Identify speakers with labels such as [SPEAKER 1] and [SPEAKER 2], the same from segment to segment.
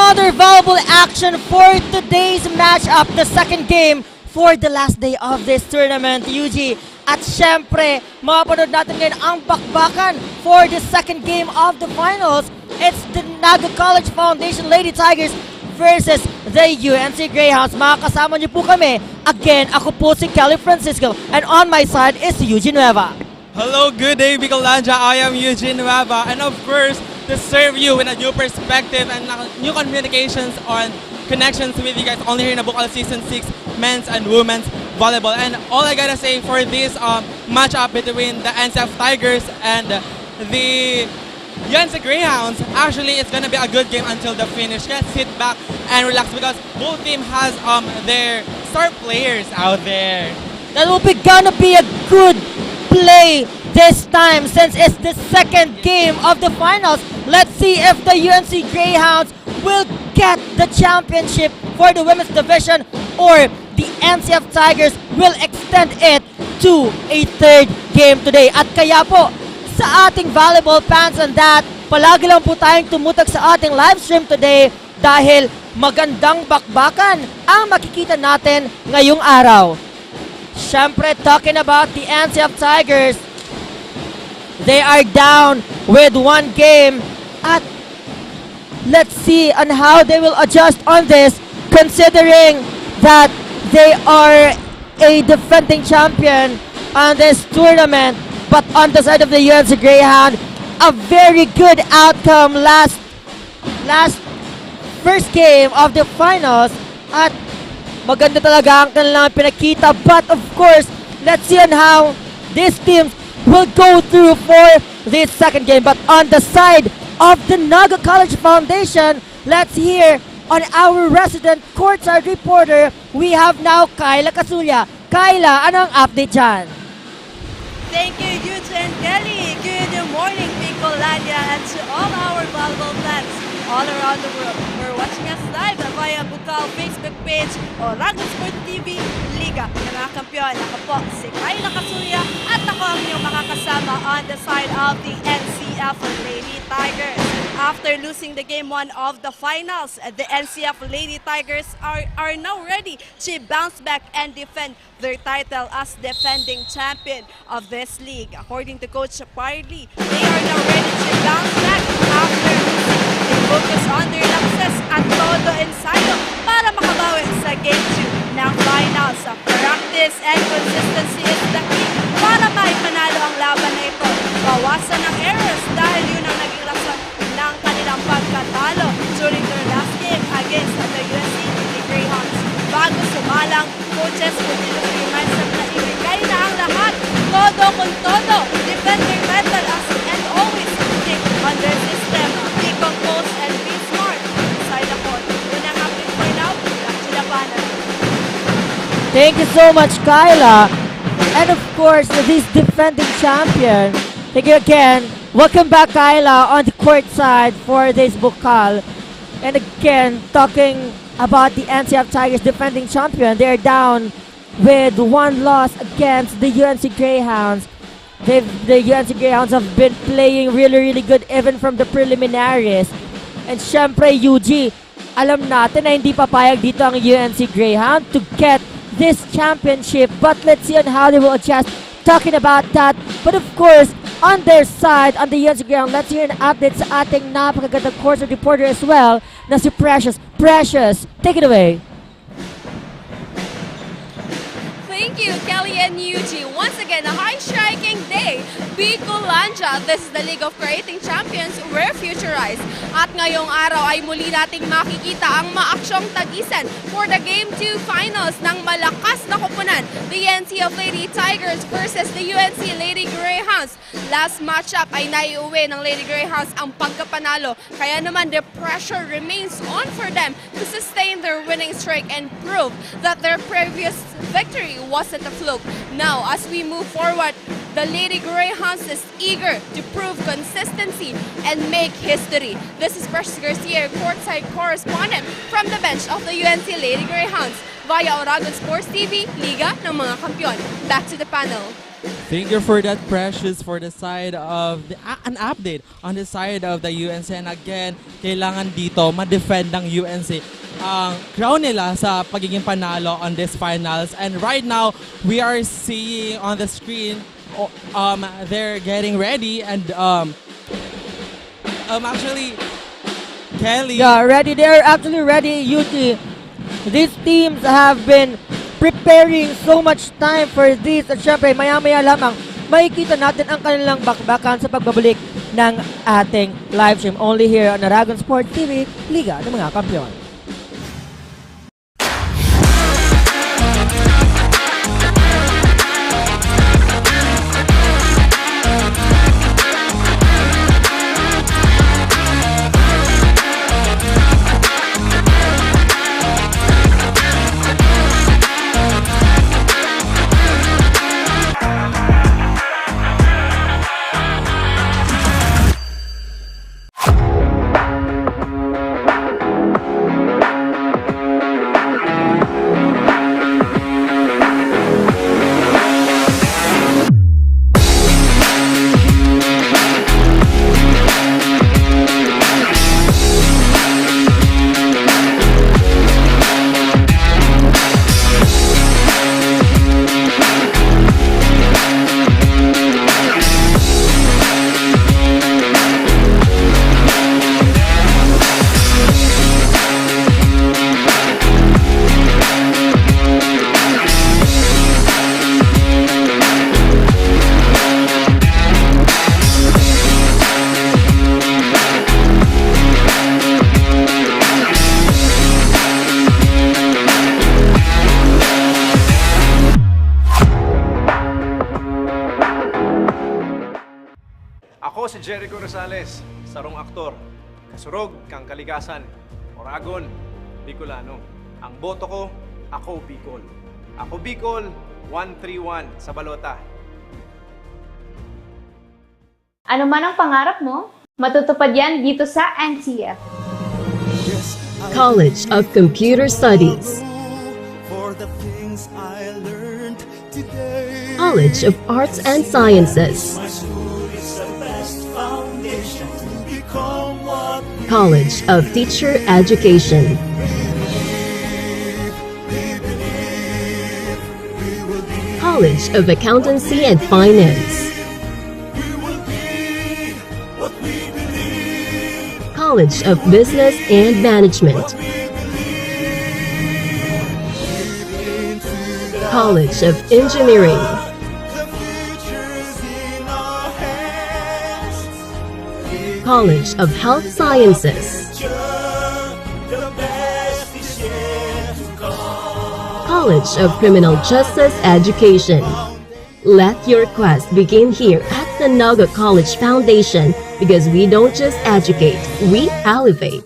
[SPEAKER 1] another volleyball action for today's matchup, the second game for the last day of this tournament, UG. At syempre, mapanood natin ngayon ang bakbakan for the second game of the finals. It's the Naga College Foundation Lady Tigers versus the UNC Greyhounds. Makakasama niyo po kami. Again, ako po si Kelly Francisco, and on my side is Eugene Nueva.
[SPEAKER 2] Hello, good day, Bicol. I am Eugene Nueva, and of course, to serve you with a new perspective and new communications on connections with you guys only here in the Bucal Season 6 men's and women's volleyball. And all I gotta say for this matchup between the NCF Tigers and the UNC Greyhounds, actually it's gonna be a good game until the finish. Just sit back and relax because both teams has their star players out there.
[SPEAKER 1] That will be gonna be a good play this time since it's the second game of the finals. Let's see if the UNC Greyhounds will get the championship for the women's division or the NCF Tigers will extend it to a third game today. At kaya po, sa ating volleyball fans and that, palagi lang po tayong tumutok sa ating live stream today dahil magandang bakbakan ang makikita natin ngayong araw. Siyempre, talking about the NCF Tigers, they are down with one game at let's see on how they will adjust on this considering that they are a defending champion on this tournament. But on the side of the UNC Greyhound, a very good outcome last first game of the finals at maganda talaga ang kanilang pinakita. But of course, let's see on how these teams will go through for this second game. But on the side of the Naga College Foundation, let's hear on our resident courtside reporter, we have now Kyla Casulla. Kyla, anong update dyan?
[SPEAKER 3] Thank you, Eugene Kelly. Good morning, Bicolandia, and to all our volleyball fans all around the world. We're watching us live via Bucal Facebook page o Raga Sport TV, Liga ng mga Kampiyon. Ako po si Kyla Casulla at ako ang inyong makakasama on the side of the NCF Lady Tigers. After losing the game 1 of the finals, the NCF Lady Tigers are now ready to bounce back and defend their title as defending champion of this league. According to Coach Party, they are now ready to bounce back after losing. They focus on their lapses at todo ensayo para makabawi sa Game 2 ng finals. Practice and consistency is the key para maipanalo ang laban na ito. Bawasan ang errors dahil yun ang naging rason ng kanilang pagkatalo during their last game against the UNC Greyhounds. Bago sumalang, coaches continuously reminds them na ibigay na ang lahat, todo con todo, defend their title as and always stick on their system. Be composed and be smart. Side the court. Yun ang update for now. Back to the panel.
[SPEAKER 1] Thank you so much, Kyla. And of course, this defending champion. Thank you again. Welcome back, Kyla, on the court side for this Bucal. And again, talking about the NCF Tigers defending champion, they're down with one loss against the UNC Greyhounds. The UNC Greyhounds have been playing really good even from the preliminaries. And syempre, UG, alam natin na hindi papayag dito ang UNC Greyhound to get this championship. But let's see on how they will adjust. Talking about that. But of course, on their side, on the UNC Greyhound, let's hear an update sa ating napakagandang course reporter as well, na si Precious. Precious, take it away.
[SPEAKER 4] Thank you, Kelly and Yuji. Once again, a high-striking day. Bicolanja, this is the League of Creating Champions, where futurized. At ngayong araw ay muli nating makikita ang maaksyong tagisan for the Game 2 Finals ng malakas na koponan, the NCF Lady Tigers versus the UNC Lady Greyhounds. Last matchup ay naiuwi ng Lady Greyhounds ang pagkapanalo, kaya naman the pressure remains on for them to sustain their winning streak and prove that their previous victory wasn't a fluke. Now, as we move forward, the Lady Greyhounds is eager to prove consistency and make history. This is Precious Garcia, courtside correspondent from the bench of the UNC Lady Greyhounds via Oragon Sports TV, Liga ng mga Kampiyon. Back to the panel.
[SPEAKER 2] Thank you for that, Precious, for the side of an update on the side of the UNC. And again, kailangan dito ma-defend ng UNC ang crown nila sa pagiging panalo on this finals. And right now, we are seeing on the screen, they're getting ready and actually, Kelly.
[SPEAKER 1] Yeah, ready. They are actually ready, UT. These teams have been preparing so much time for this. At syempre, maya-maya lamang, makikita natin ang kanilang bakbakan sa pagbabalik ng ating live stream. Only here on Aragon Sport TV, Liga ng mga Kampiyon.
[SPEAKER 5] Ako si Jericho Rosales, sarong aktor, kasurog kang kaligasan, Oragon, Bicolano. Ang boto ko, ako Bicol. Ako Bicol, 131 sa balota.
[SPEAKER 6] Ano man ang pangarap mo, matutupad yan dito sa NCF.
[SPEAKER 7] College of Computer Studies, College of Arts and Sciences, College of Teacher Education, College of Accountancy and Finance, College of Business and Management, College of Engineering, College of Health Sciences, College of Criminal Justice Education. Let your quest begin here at the Naga College Foundation, because we don't just educate, we elevate.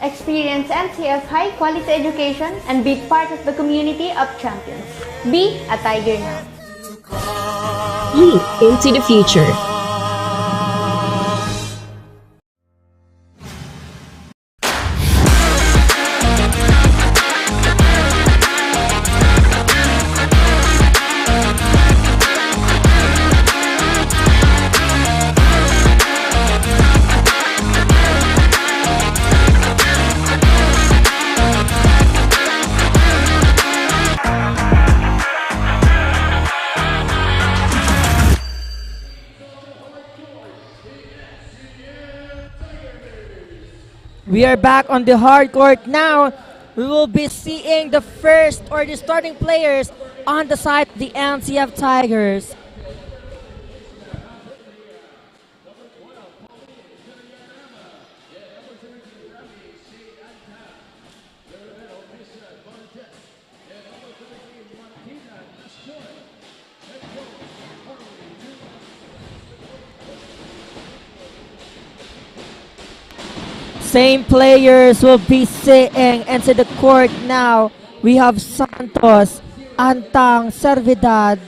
[SPEAKER 6] Experience NCF high-quality education and be part of the community of champions. Be a Tiger now.
[SPEAKER 7] Leap into the future.
[SPEAKER 1] We are back on the hard court now. We will be seeing the first or the starting players on the side of the NCF Tigers. Same players will be sitting into the court now. We have Santos, Antang, Servidad,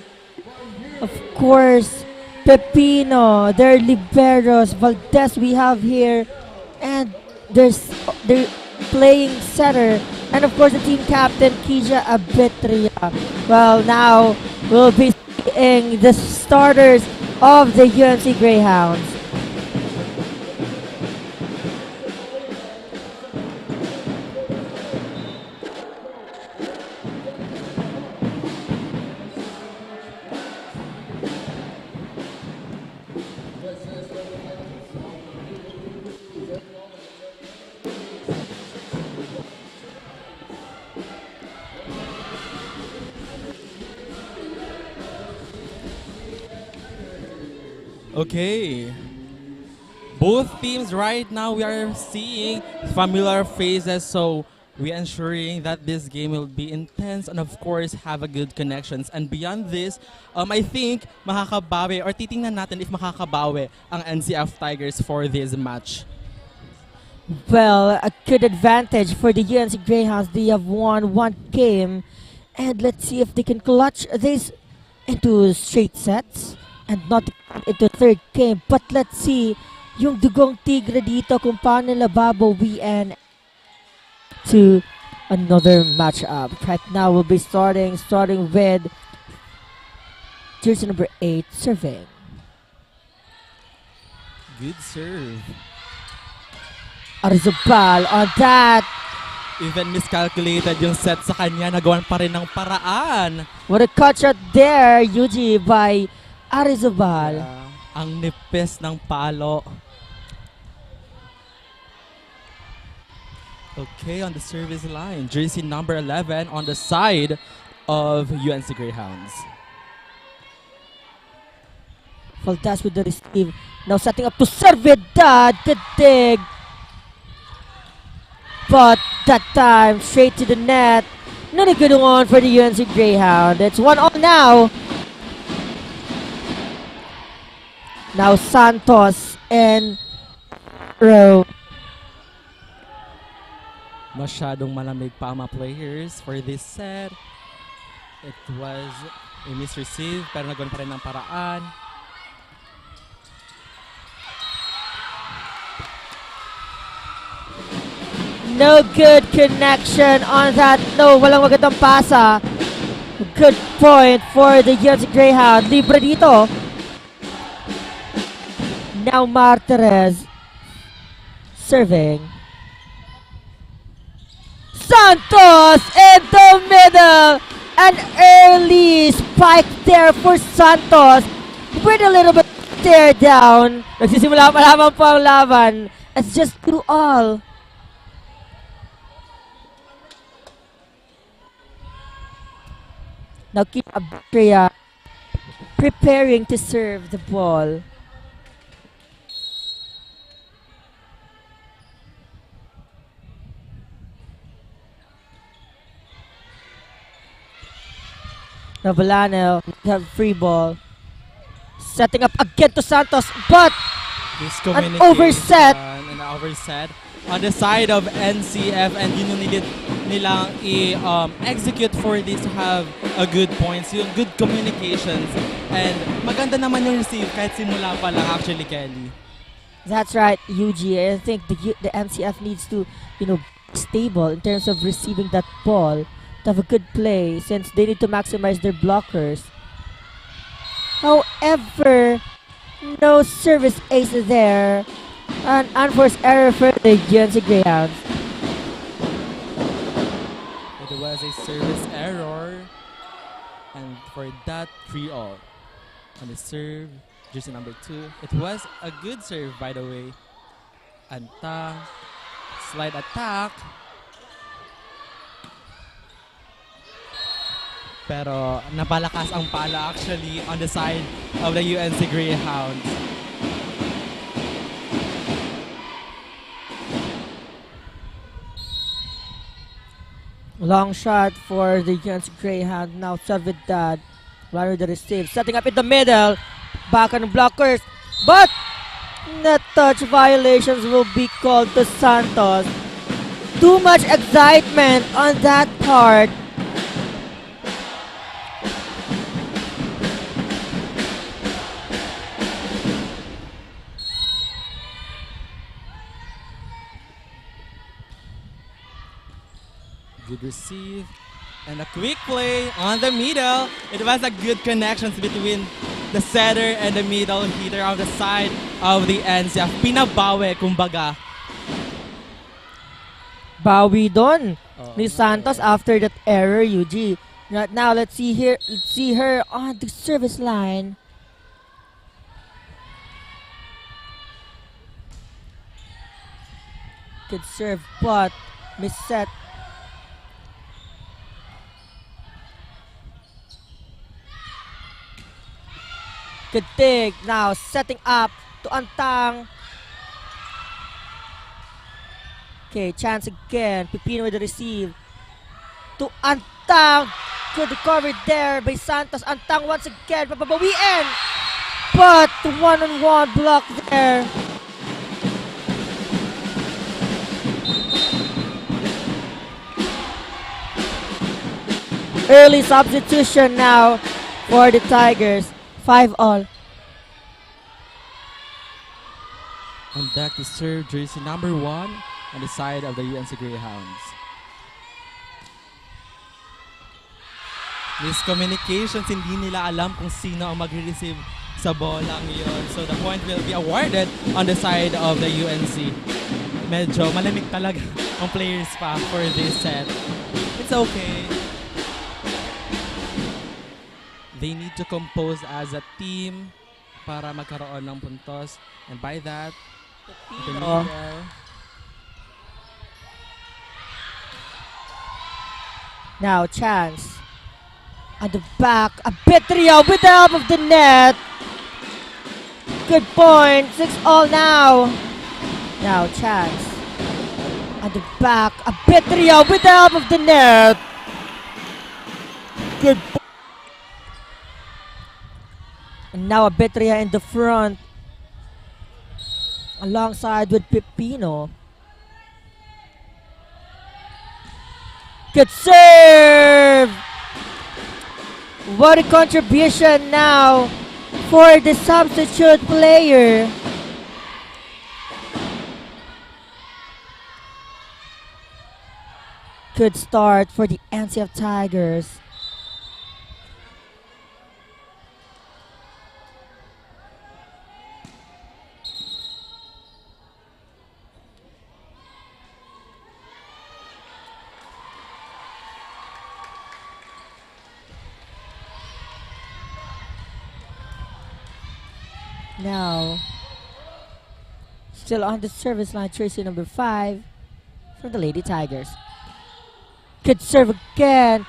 [SPEAKER 1] of course, Pepino, their liberos, Valdez we have here, and their playing setter and of course the team captain Kija Abitria. Well, now we'll be seeing the starters of the UNC Greyhounds.
[SPEAKER 2] Okay. Both teams right now we are seeing familiar faces, so we are ensuring that this game will be intense and of course have a good connections. And beyond this, I think makakabawi or titingnan natin if makakabawi ang NCF Tigers for this match.
[SPEAKER 1] Well, a good advantage for the UNC Greyhounds. They have won one game, and let's see if they can clutch this into straight sets and not into third game. But let's see yung dugong tigre dito kung paano nila babawian to another matchup. Right now we'll be starting with jersey number 8 serving.
[SPEAKER 2] Good serve.
[SPEAKER 1] Arizobal on that.
[SPEAKER 2] Even miscalculated yung set sa kanya, nagawan pa rin ng paraan.
[SPEAKER 1] What a cut shot there, Yuji, by Arizobal.
[SPEAKER 2] Ang nipis ng palo. Okay, on the service line, jersey number 11 on the side of UNC Greyhounds.
[SPEAKER 1] Faltas with the receive. Now setting up to serve it. Good dig. But that time, straight to the net. Not a good one for the UNC Greyhound. It's 1-0 now. Now Santos and Rowe.
[SPEAKER 2] Masyadong malamig pa ang mga players for this set. It was a misreceive pero nagawan pa rin ng paraan.
[SPEAKER 1] No good connection on that. No, walang magandang pasa. Good point for the UNC Greyhound. Libre dito. Now Martinez serving. Santos in the middle. An early spike there for Santos. With a little bit stare down. Nagsisimula pa lamang po ang laban. It's just 2-2. Now keep Abitria preparing to serve the ball. Now Valano have free ball. Setting up again to Santos, but an overset.
[SPEAKER 2] An overset on the side of NCF, and yun yung nilang i-execute for this to have a good points, yung good communications, and maganda naman yung receive kahit simula pa lang actually, Kelly.
[SPEAKER 1] That's right, Yuji. I think the NCF needs to, stable in terms of receiving that ball to have a good play since they need to maximize their blockers. However, no service ace there. An unforced error for the UNC Greyhounds.
[SPEAKER 2] It was a service error, and for that 3-all on the serve, jersey number 2. It was a good serve, by the way. Antang, slide attack. Pero napalakas ang pala actually on the side of the UNC Greyhounds.
[SPEAKER 1] Long shot for the UNC Greyhound. Now Servidad. Runner the receive. Setting up in the middle. Back on the blockers. But net touch violations will be called to Santos. Too much excitement on that part.
[SPEAKER 2] Good receive. And a quick play on the middle. It was a good connections between the setter and the middle hitter on the side of the NCF. Pinabawi, kumbaga.
[SPEAKER 1] Bawi doon ni Santos after that error, UG. Right now, let's see her on the service line. Good serve, but misset. Good dig. Now setting up to Antang. Okay, chance again. Pipino with the receive. To Antang. Good recovery there by Santos. Antang once again. Papabawiin. But one-on-one block there. Early substitution now for the Tigers. 5-all.
[SPEAKER 2] And back to serve jersey number 1 on the side of the UNC Greyhounds. Miscommunications, hindi nila alam kung sino ang magre-receive sa bolang yun. So the point will be awarded on the side of the UNC. Medyo malamig talaga ang players pa for this set. It's okay. They need to compose as a team para magkaroon ng puntos. And by that, the middle.
[SPEAKER 1] Now, chance. At the back, Abitria with the help of the net. Good point. 6-all now. Now, chance. At the back, Abitria with the help of the net. Good point. And now Abitria in the front. Alongside with Pipino. Good serve! What a contribution now for the substitute player. Good start for the NCF Tigers. Now, still on the service line, jersey number 5 for the Lady Tigers. Good serve again.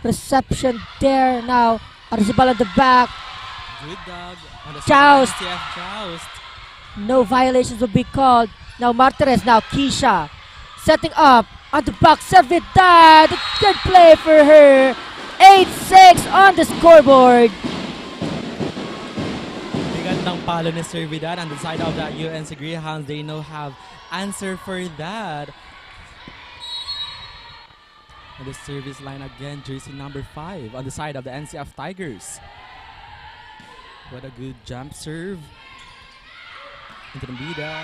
[SPEAKER 1] Reception there. Now, Arzibal at the back.
[SPEAKER 2] Good dog on the
[SPEAKER 1] Joust.
[SPEAKER 2] side of NCF Joust.
[SPEAKER 1] No violations will be called. Now Martinez, now Keisha. Setting up on the back. Servidad. Good play for her. 8-6 on the scoreboard.
[SPEAKER 2] Gandang palo ni Servidad on the side of the UNC Greyhounds. They now have answer for that. On the service line again, jersey number 5 on the side of the NCF Tigers. What a good jump serve. Into the middle.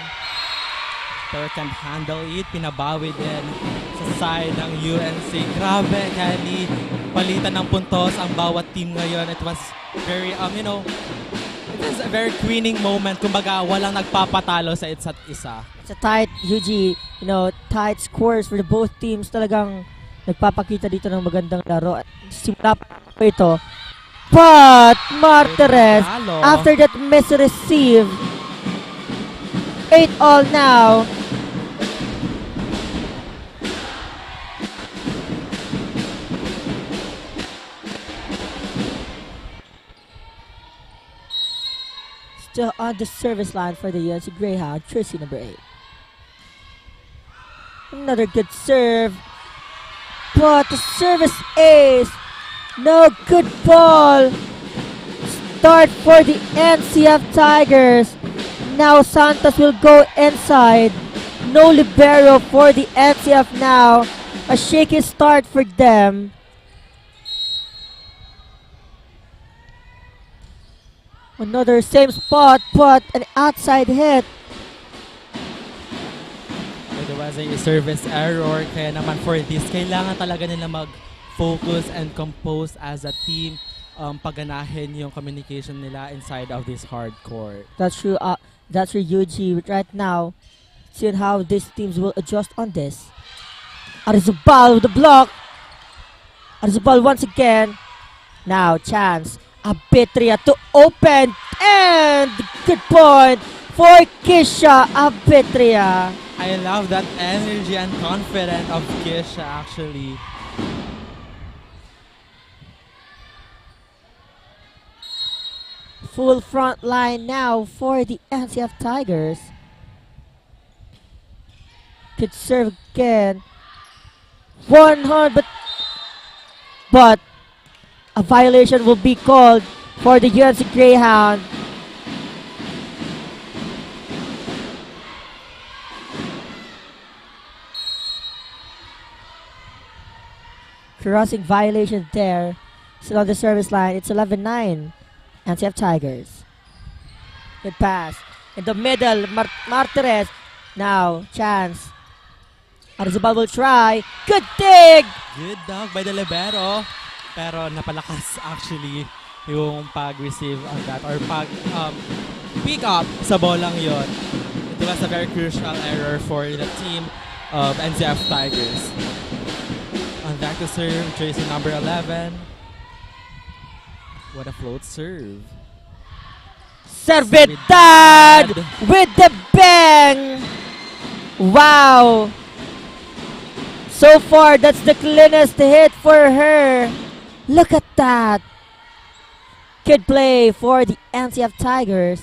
[SPEAKER 2] Pero can't handle it. Pinabawi din sa side ng UNC. Grabe, Kelly. Palitan ng puntos ang bawat team ngayon. It was very, it was a very queening moment. Kumbaga, walang nagpapatalo sa isa't isa.
[SPEAKER 1] It's a tight, UG, tight scores for the both teams. Talagang nagpapakita dito ng magandang laro. Simula pa ito. But Martinez, after that misreceive, 8-all now. Still on the service line for the UNC Greyhound, jersey number 8. Another good serve. But the service ace. No good ball. Start for the NCF Tigers. Now Santos will go inside. No libero for the NCF now. A shaky start for them. Another same spot, but an outside hit.
[SPEAKER 2] With There was a service error, kaya naman for this, kailangan talaga nila mag-focus and compose as a team, paganahin yung communication nila inside of this hard court.
[SPEAKER 1] That's true. That's true, Yuji. Right now, seeing how these teams will adjust on this. Arizabal with the block. Arizabal once again. Now, chance. Abitria to open. And good point for Kisha Abitria.
[SPEAKER 2] I love that energy and confidence of Kisha actually.
[SPEAKER 1] Full front line now for the NCF Tigers. Could serve again. 100, but a violation will be called for the UNC Greyhound. Crossing violation there. Still on the service line. It's 11-9. NCF Tigers. Good pass. In the middle, Martirez. Now, chance. Arizabal will try. Good dig!
[SPEAKER 2] Good dog by the libero. Pero napalakas actually yung pag-receive on that or pick up sa bolang yon. It was a very crucial error for the team of NCF Tigers. On that to serve, jersey number 11. What a float serve.
[SPEAKER 1] Servidad with the bang! Wow! So far, that's the cleanest hit for her. Look at that. Good play for the NCF Tigers.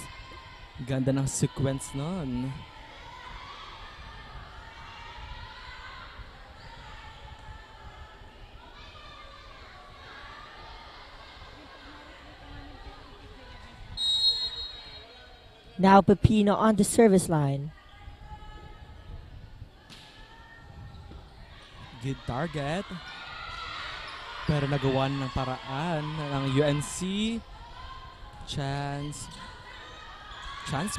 [SPEAKER 2] Ganda ng sequence nun.
[SPEAKER 1] Now Pepino on the service line.
[SPEAKER 2] Good target. Pero nagawa ng paraan ng UNC. Chance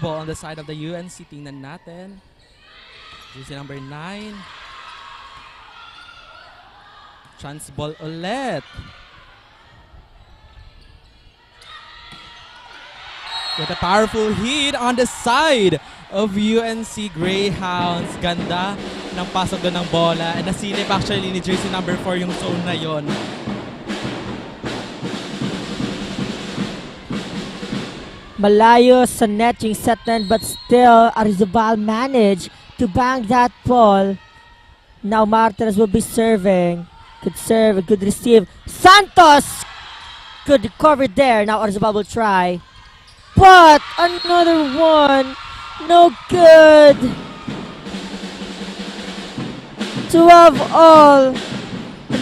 [SPEAKER 2] ball on the side of the UNC. Tingnan natin. Jersey number 9. Chance ball ulit. With a powerful hit on the side of UNC Greyhounds. Ganda ng pasok doon ng bola. And nasilip actually ni jersey number 4 yung zone na yon.
[SPEAKER 1] Malayo sa net yung set line, but still Arizabal managed to bang that ball. Now Martinez will be serving. Good serve, good receive. Santos! Good recovery there. Now Arizabal will try. But another one. No good. 12 all.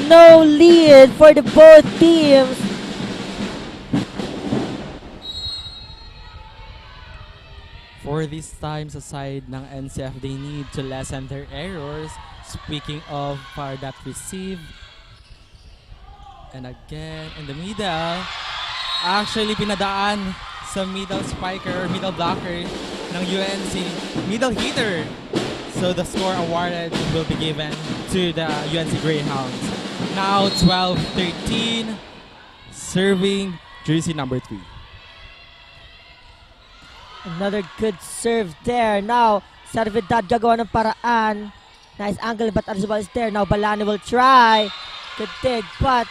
[SPEAKER 1] No lead for the both teams.
[SPEAKER 2] For this time sa side ng NCF, they need to lessen their errors. Speaking of for that receive. And again, in the middle. Actually, pinadaan sa middle spiker or middle blocker ng UNC. Middle hitter. So the score awarded will be given to the UNC Greyhounds. Now 12-13. Serving jersey number 3.
[SPEAKER 1] Another good serve there. Now, Servidad gagawa ng paraan. Nice angle, but Arizabal is there. Now, Balani will try. Good dig, but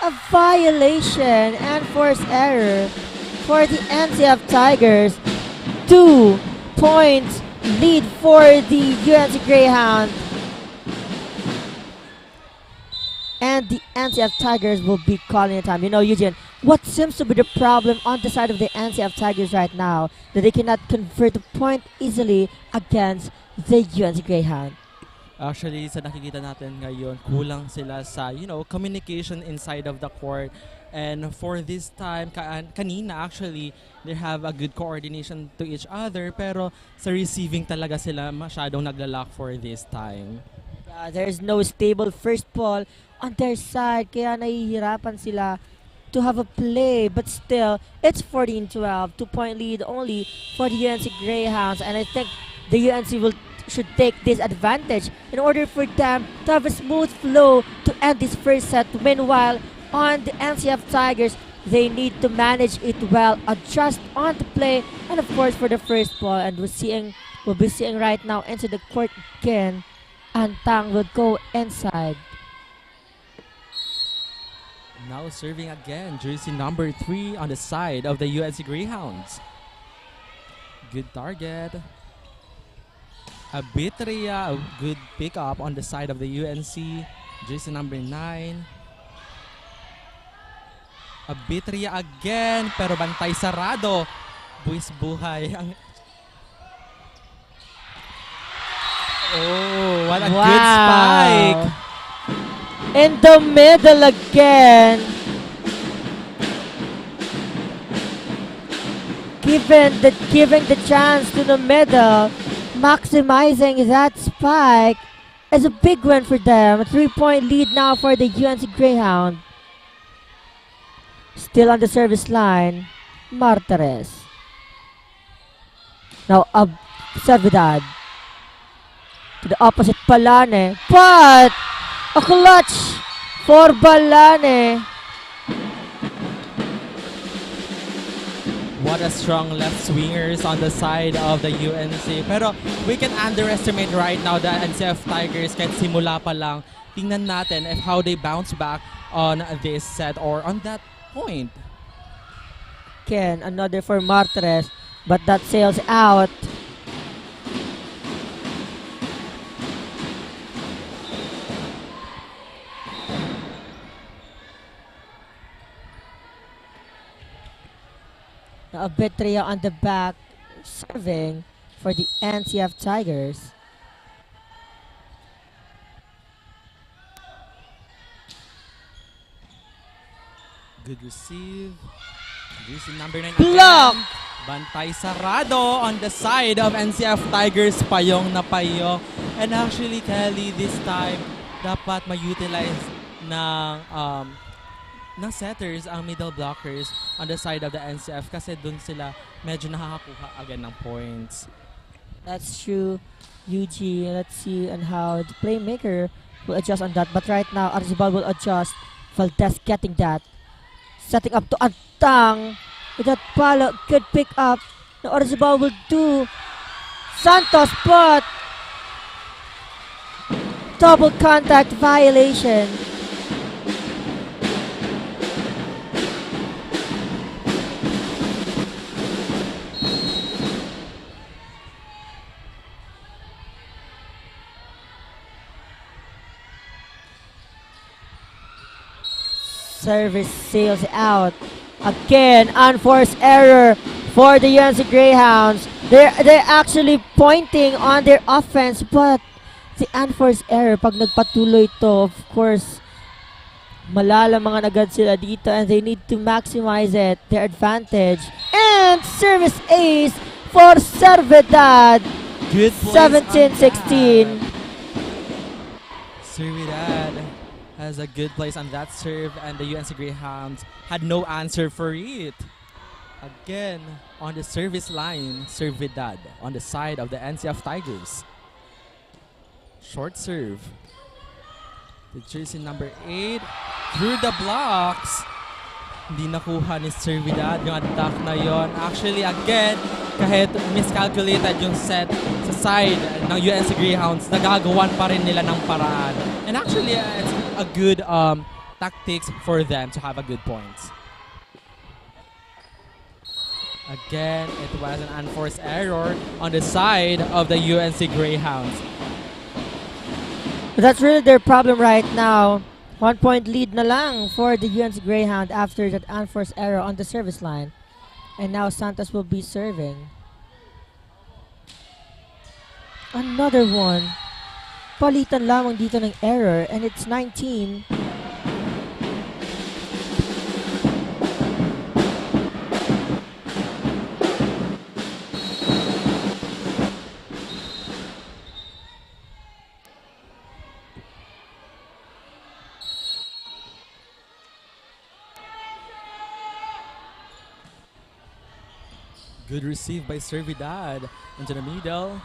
[SPEAKER 1] a violation and forced error for the NCF Tigers. 2 points lead for the UNC Greyhound. And the NCF Tigers will be calling a time. You know, Eugene, what seems to be the problem on the side of the NCF Tigers right now, that they cannot convert a point easily against the UNC Greyhound.
[SPEAKER 2] Actually, sa nakikita natin ngayon, kulang sila sa, communication inside of the court. And for this time, kanina actually, they have a good coordination to each other. Pero sa receiving talaga sila masyadong naglalak for this time.
[SPEAKER 1] There's no stable first ball on their side. Kaya nahihirapan sila to have a play. But still, it's 14-12. 2-point lead only for the UNC Greyhounds. And I think the UNC will should take this advantage in order for them to have a smooth flow to end this first set. Meanwhile, on the NCF Tigers, they need to manage it well, adjust on the play, and of course for the first ball. And we'll be seeing right now into the court again. And Tang will go inside.
[SPEAKER 2] Now serving again, jersey number 3 on the side of the UNC Greyhounds. Good target. Abitria, a good pickup on the side of the UNC. Jersey number 9. Abitria again, pero bantay sarado. Buwis buhay. Oh, what a good spike.
[SPEAKER 1] In the middle again. Giving the chance to the middle, maximizing that spike is a big win for them. A 3-point lead now for the UNC Greyhound. Still on the service line, Martires. Now Servidad to the opposite Balane, but a clutch for Balane.
[SPEAKER 2] What a strong left swingers on the side of the UNC. Pero we can underestimate right now the NCF Tigers kahit simula pa lang. Tingnan natin if how they bounce back on this set or on that point.
[SPEAKER 1] Again, another for Martires, but that sails out. Abitria on the back, serving for the NCF Tigers.
[SPEAKER 2] Good receive. Jersey number 9
[SPEAKER 1] Block!
[SPEAKER 2] again. Bantay sarado on the side of NCF Tigers. Payong na payong. And actually, Kelly, this time, dapat ma-utilize ng setters ang middle blockers on the side of the NCF kasi dun sila medyo nakakakuha agad ng points.
[SPEAKER 1] That's true, UG. Let's see on how the playmaker will adjust on that. But right now, Arzibal will adjust. Valdez getting that. Setting up to Antang. With that palo, good pick up. Now Arzibal will do. Santos, but double contact violation. Service sails out. Again, unforced error for the UNC Greyhounds. They're actually pointing on their offense, but the unforced error, pag nagpatuloy to, of course, malalamangan agad sila dito and they need to maximize it, their advantage. And service ace for Servidad.
[SPEAKER 2] Good place
[SPEAKER 1] 17-16.
[SPEAKER 2] Servidad has a good place on that serve and the UNC Greyhounds had no answer for it. Again, on the service line, Servidad on the side of the NCF Tigers. Short serve. The jersey number 8 through the blocks. Hindi nakuha ni Servidad yung attack na yon. Actually, again, kahit miscalculated yung set sa side ng UNC Greyhounds, nagagawan pa rin nila ng paraan. And actually, it's a good tactics for them to have a good points. Again, it was an unforced error on the side of the UNC Greyhounds.
[SPEAKER 1] That's really their problem right now. 1 point lead na lang for the UNC Greyhound after that unforced error on the service line. And now Santos will be serving. Another one. Palitan lamang dito ng error and it's 19.
[SPEAKER 2] Good receive by Servidad into the middle.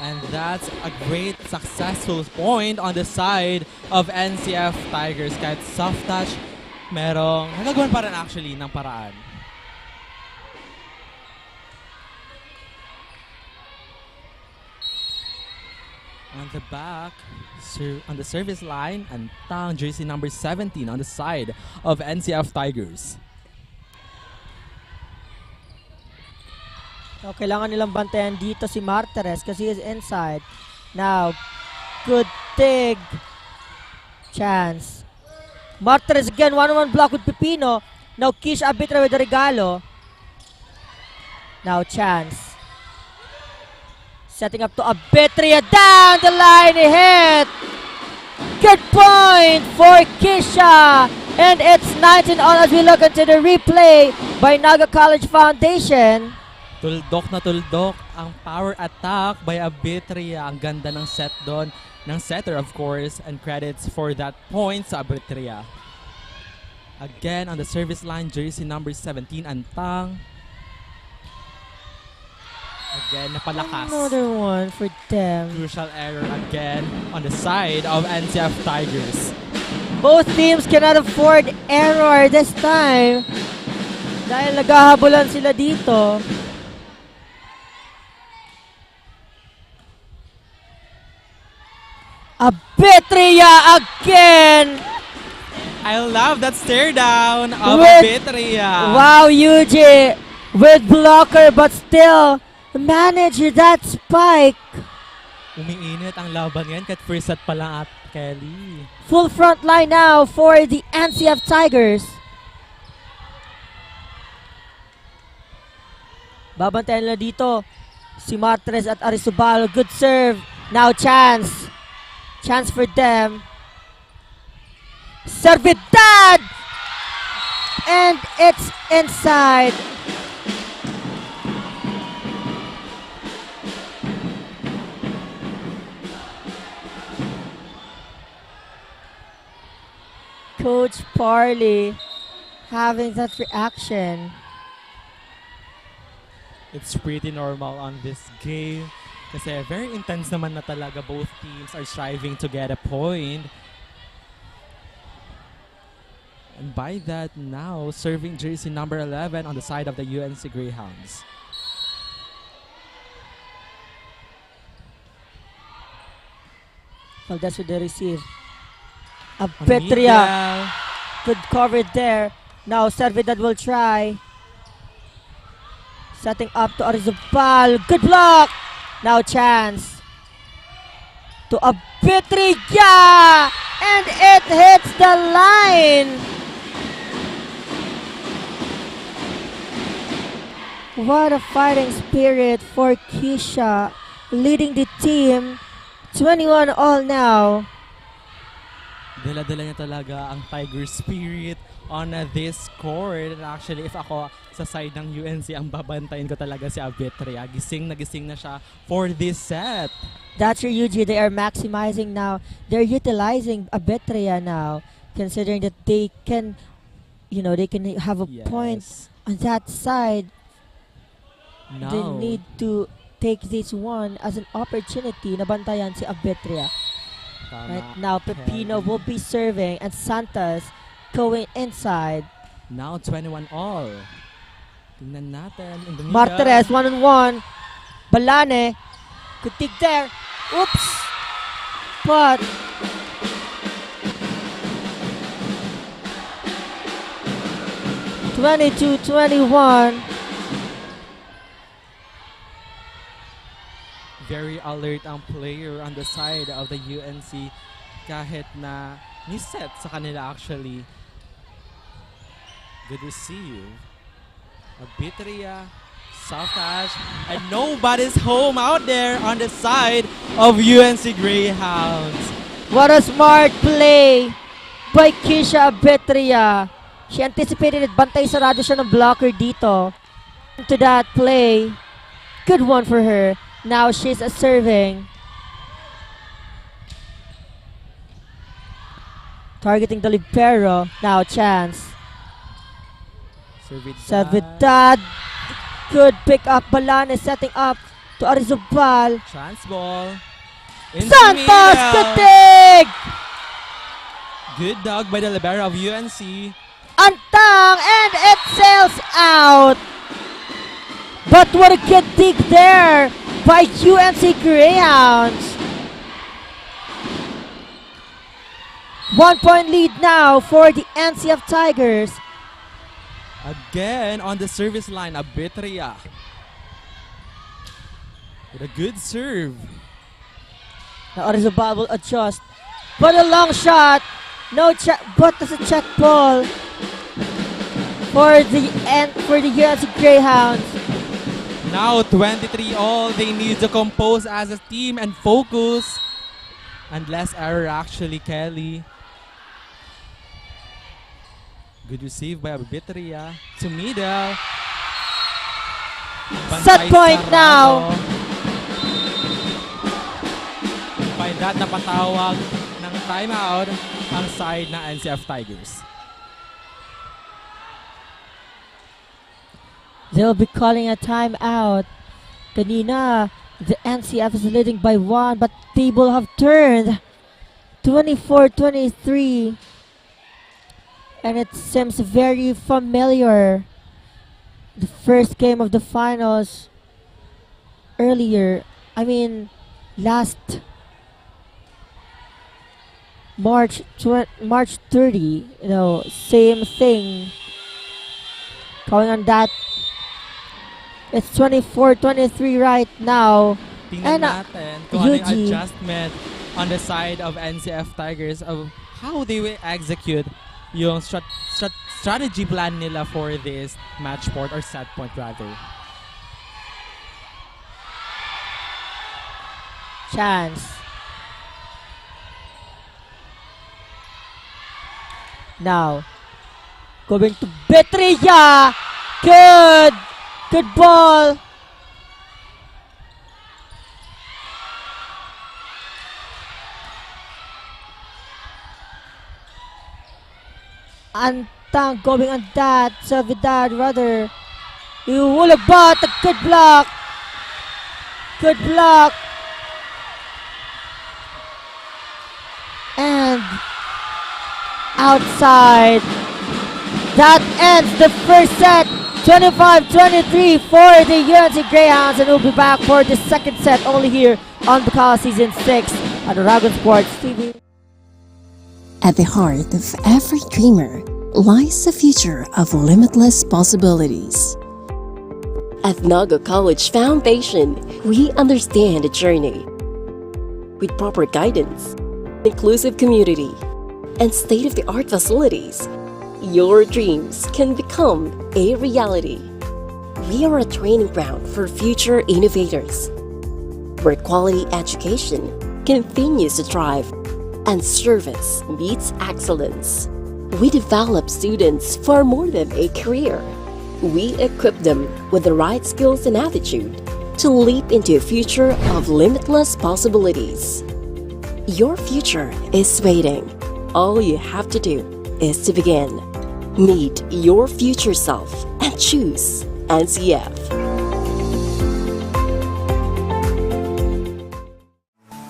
[SPEAKER 2] And that's a great successful point on the side of NCF Tigers. Kahit soft touch, nagagawan pa rin actually ng paraan. On the back, on the service line, and Tang, jersey number 17 on the side of NCF Tigers.
[SPEAKER 1] So, kailangan nilang bantayan dito si Martires kasi he is inside. Now, good dig. Chance. Martires again, one-on-one block with Pipino. Now, Kish Abitra with the regalo. Now, Chance. Setting up to Abitria. Down the line, he hit. Good point for Kisha. And it's 19 all as we look into the replay by Naga College Foundation.
[SPEAKER 2] Tuldok na tuldok ang power attack by Abitria. Ang ganda ng set doon ng setter, of course, and credits for that point sa Abitria. Again, on the service line, jersey number 17, Antang. Again, napalakas.
[SPEAKER 1] Another one for them.
[SPEAKER 2] Crucial error again on the side of NCF Tigers.
[SPEAKER 1] Both teams cannot afford error this time. Dahil naghahabulan sila dito. Abitria again!
[SPEAKER 2] I love that stare down of
[SPEAKER 1] With-
[SPEAKER 2] Abitria.
[SPEAKER 1] Wow, Yuji with blocker but still manage that spike.
[SPEAKER 2] Umiinit ang laban yan kahit first set pa lang at Kelly.
[SPEAKER 1] Full front line now for the NCF Tigers. Babantayan nila dito si Martres at Arisubal. Good serve. Now chance. Chance for them. Servidad! And it's inside. Coach Parley having that reaction.
[SPEAKER 2] It's pretty normal on this game. Kasi very intense naman na talaga. Both teams are striving to get a point. And by that now, serving jersey number 11 on the side of the UNC Greyhounds.
[SPEAKER 1] Valdez with the receive. Abitria. Good cover there. Now Servidad will try. Setting up to Arizabal. Good block. Now chance. To Abitria. And it hits the line. What a fighting spirit for Kisha. Leading the team. 21 all now.
[SPEAKER 2] Dala-dala niya talaga ang Tiger spirit on this court. And actually, if ako sa side ng UNC, ang babantayin ko talaga si Abitria. Gising na siya for this set.
[SPEAKER 1] That's your UG. They are maximizing now. They're utilizing Abitria now, considering that they can, they can have a point on that side.
[SPEAKER 2] Now,
[SPEAKER 1] They need to take this one as an opportunity na bantayan si Abitria.
[SPEAKER 2] tama.
[SPEAKER 1] Right now, Pepino will be serving and Santos going inside.
[SPEAKER 2] Now 21 all. Tingnan natin in the middle.
[SPEAKER 1] Martires, one-on-one. Balane. Good dig there. Oops. But (22-21).
[SPEAKER 2] Very alert ang player on the side of the UNC kahit na ni-set sa kanila actually. Good receive. Abitria, soft touch, and nobody's home out there on the side of UNC Greyhounds.
[SPEAKER 1] What a smart play by Kisha Abitria. She anticipated it. Bantay sarado siya ng blocker dito. To that play. Good one for her. Now she's serving. Targeting the libero. Now chance. Servidad. Good pick up. Balan is setting up to Arizobal.
[SPEAKER 2] Chance ball. In the
[SPEAKER 1] Santos,
[SPEAKER 2] middle.
[SPEAKER 1] good dig!
[SPEAKER 2] Good dog by the libero of UNC.
[SPEAKER 1] Antang, and it sails out. But what a good dig there by UNC Greyhounds. 1 point lead now for the NCF Tigers.
[SPEAKER 2] Again on the service line, Abitria. With a good serve.
[SPEAKER 1] Now Arizobal will adjust. But a long shot. No check, but there's a check ball for the UNC Greyhounds.
[SPEAKER 2] Now 23 all. They need to compose as a team and focus. And less error actually, Kelly. Good receive by Abitria. To middle.
[SPEAKER 1] Set point now.
[SPEAKER 2] By that, napatawag ng timeout ang side ng NCF Tigers.
[SPEAKER 1] They'll be calling a timeout. Kanina, the NCF is leading by 1, but table have turned 24-23. And it seems very familiar. The first game of the finals earlier, last March 30, same thing. Going on that. It's 24-23 right now.
[SPEAKER 2] Tingnan natin kung ano yung
[SPEAKER 1] Yuji.
[SPEAKER 2] adjustment on the side of NCF Tigers of how they will execute yung strategy plan nila for this match point or set point rather.
[SPEAKER 1] Chance. Now, going to Betria. Good ball. Antang going on that. Savidad rather. Iwulabat. A good block. Good block. And outside. That ends the first set. 25-23 for the UNC Greyhounds, and we'll be back for the second set only here on Bucal Season 6 on Dragon Sports TV.
[SPEAKER 7] At the heart of every dreamer lies a future of limitless possibilities. At Naga College Foundation, we understand the journey. With proper guidance, inclusive community, and state-of-the-art facilities, your dreams can become a reality. We are a training ground for future innovators, where quality education continues to thrive and service meets excellence. We develop students for more than a career. We equip them with the right skills and attitude to leap into a future of limitless possibilities. Your future is waiting. All you have to do is to begin. Meet your future self and choose NCF.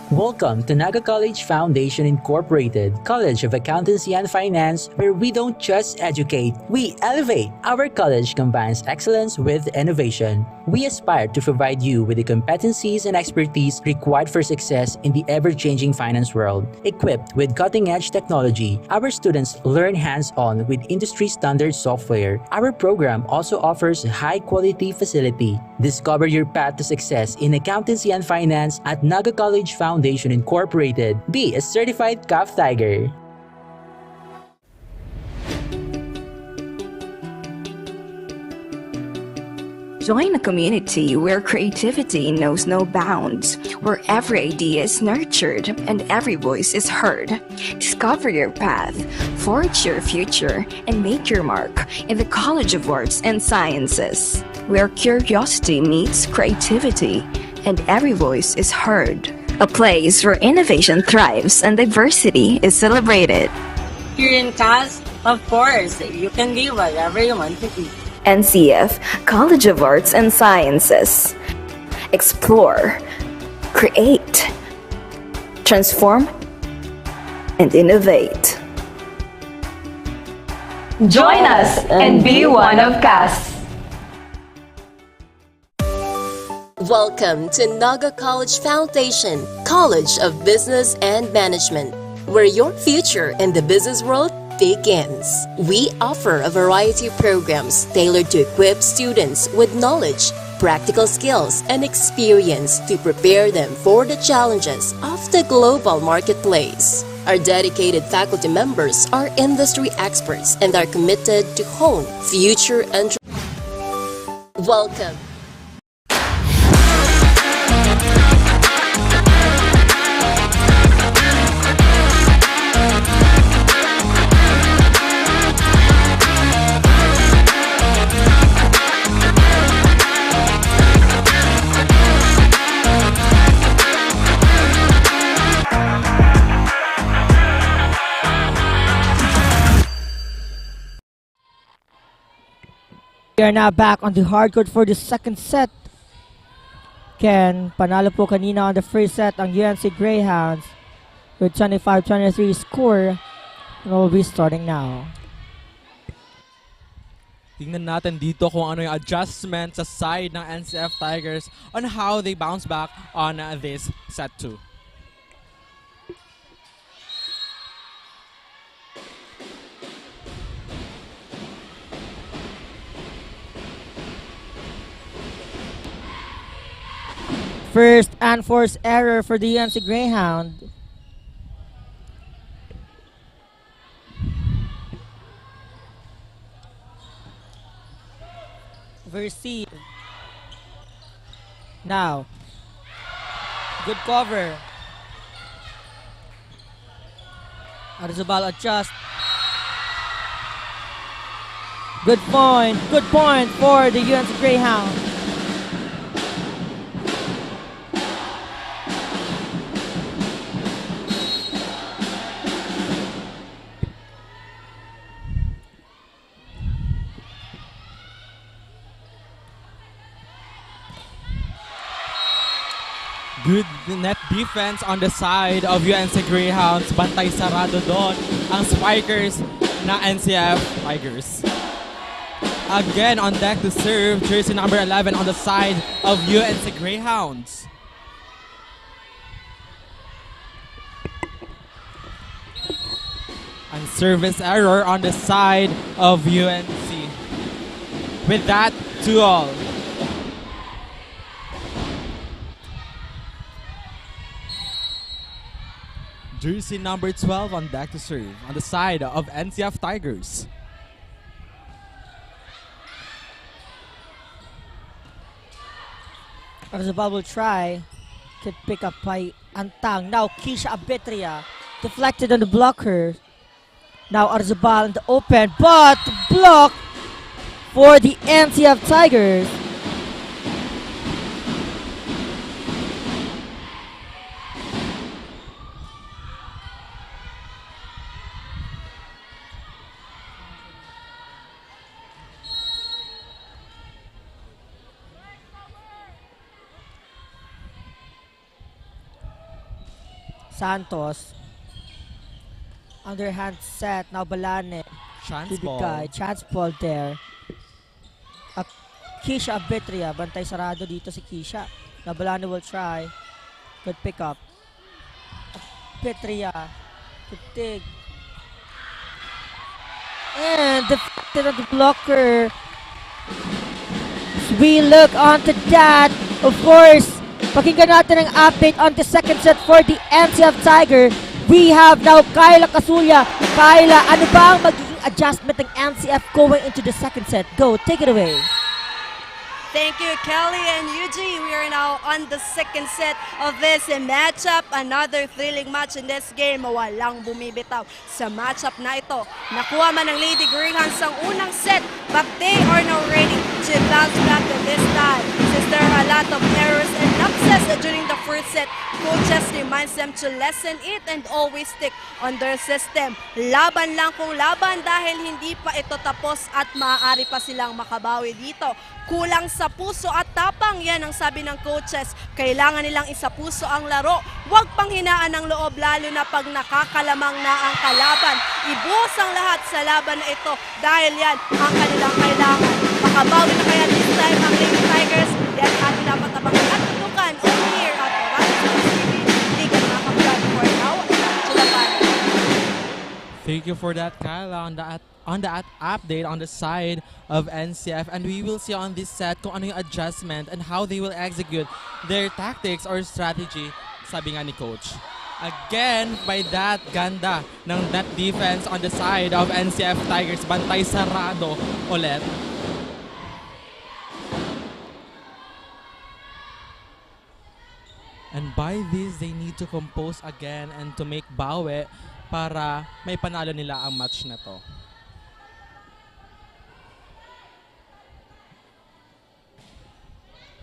[SPEAKER 8] Welcome to Naga College Foundation Incorporated, College of Accountancy and Finance, where we don't just educate, we elevate. Our college combines excellence with innovation. We aspire to provide you with the competencies and expertise required for success in the ever-changing finance world. Equipped with cutting-edge technology, our students learn hands-on with industry-standard software. Our program also offers a high-quality facility. Discover your path to success in accountancy and finance at Naga College Foundation Incorporated. Be a certified CAF Tiger.
[SPEAKER 9] Join a community where creativity knows no bounds, where every idea is nurtured and every voice is heard. Discover your path, forge your future, and make your mark in the College of Arts and Sciences, where curiosity meets creativity and every voice is heard. A place where innovation thrives and diversity is celebrated.
[SPEAKER 10] Here in CAS, of course, you can be whatever you want to be.
[SPEAKER 9] NCF, College of Arts and Sciences. explore, create, transform, and innovate.
[SPEAKER 6] Join us and be one of CAS.
[SPEAKER 7] Welcome to Naga College Foundation, College of Business and Management, where your future in the business world begins. We offer a variety of programs tailored to equip students with knowledge, practical skills, and experience to prepare them for the challenges of the global marketplace. Our dedicated faculty members are industry experts and are committed to hone future Welcome.
[SPEAKER 1] We are now back on the hardcourt for the second set. Ken, panalo po kanina on the first set ang UNC Greyhounds with 25-23 score, and we'll be starting now.
[SPEAKER 2] Tingnan natin dito kung ano yung adjustment sa side ng NCF Tigers on how they bounce back on this set 2.
[SPEAKER 1] First and forced error for the UNC Greyhound. Receive. Now. Good cover. Arzabal adjust. Good point for the UNC Greyhound.
[SPEAKER 2] Good net defense on the side of UNC Greyhounds. Bantay sarado doon ang spikers na NCF Tigers. Again on deck to serve, jersey number 11 on the side of UNC Greyhounds. And service error on the side of UNC. With that, 2-all. Jersey number 12 on deck to serve on the side of NCF Tigers.
[SPEAKER 1] Arzabal will try. Could pick up by Antang. Now Keisha Abetria deflected on the blocker. Now Arzabal in the open, but block for the NCF Tigers. Santos. Underhand set. Now Balane.
[SPEAKER 2] Chance
[SPEAKER 1] Bibigay.
[SPEAKER 2] ball.
[SPEAKER 1] Chance ball there. Keisha Abetria. Bantay sarado dito si Keisha. Now Balane will try. Good pick up. Abetria. Good dig. And deflected on the blocker. As we look onto that, of course, pakinggan natin ang update on the second set for the NCF Tiger. We have now Kyla Casulla. Kyla, ano ba ang magiging adjustment ng NCF going into the second set? Go, take it away.
[SPEAKER 3] Thank you, Kelly and Yuji. We are now on the second set of this matchup. Another thrilling match in this game. Walang bumibitaw sa matchup na ito. Nakuha man ng Lady Greyhounds ang unang set, but they are now ready to bounce back this time. there are a lot of errors and lapses during the first set. Coaches reminds them to lessen it and always stick on their system. Laban lang kung laban dahil hindi pa ito tapos at maaari pa silang makabawi dito. Kulang sa puso at tapang, yan ang sabi ng coaches. Kailangan nilang isapuso ang laro. Huwag panghinaan ng loob lalo na pag nakakalamang na ang kalaban. Ibuhos ang lahat sa laban na ito dahil yan ang kanilang kailangan. Makabawi na kaya this time ang Lady Tigers. Yan ating dapat abangan at tutukan on here at Liga ng mga kapitan for now. To the panel.
[SPEAKER 2] Thank you for that, Kyla, on that update on the side of NCF, and we will see on this set kung ano yung adjustment and how they will execute their tactics or strategy, sabi nga ni Coach. Again, by that, ganda ng net defense on the side of NCF Tigers. Bantay sarado ulit. And by this, they need to compose again and to make bawi para may panalo nila ang match na to.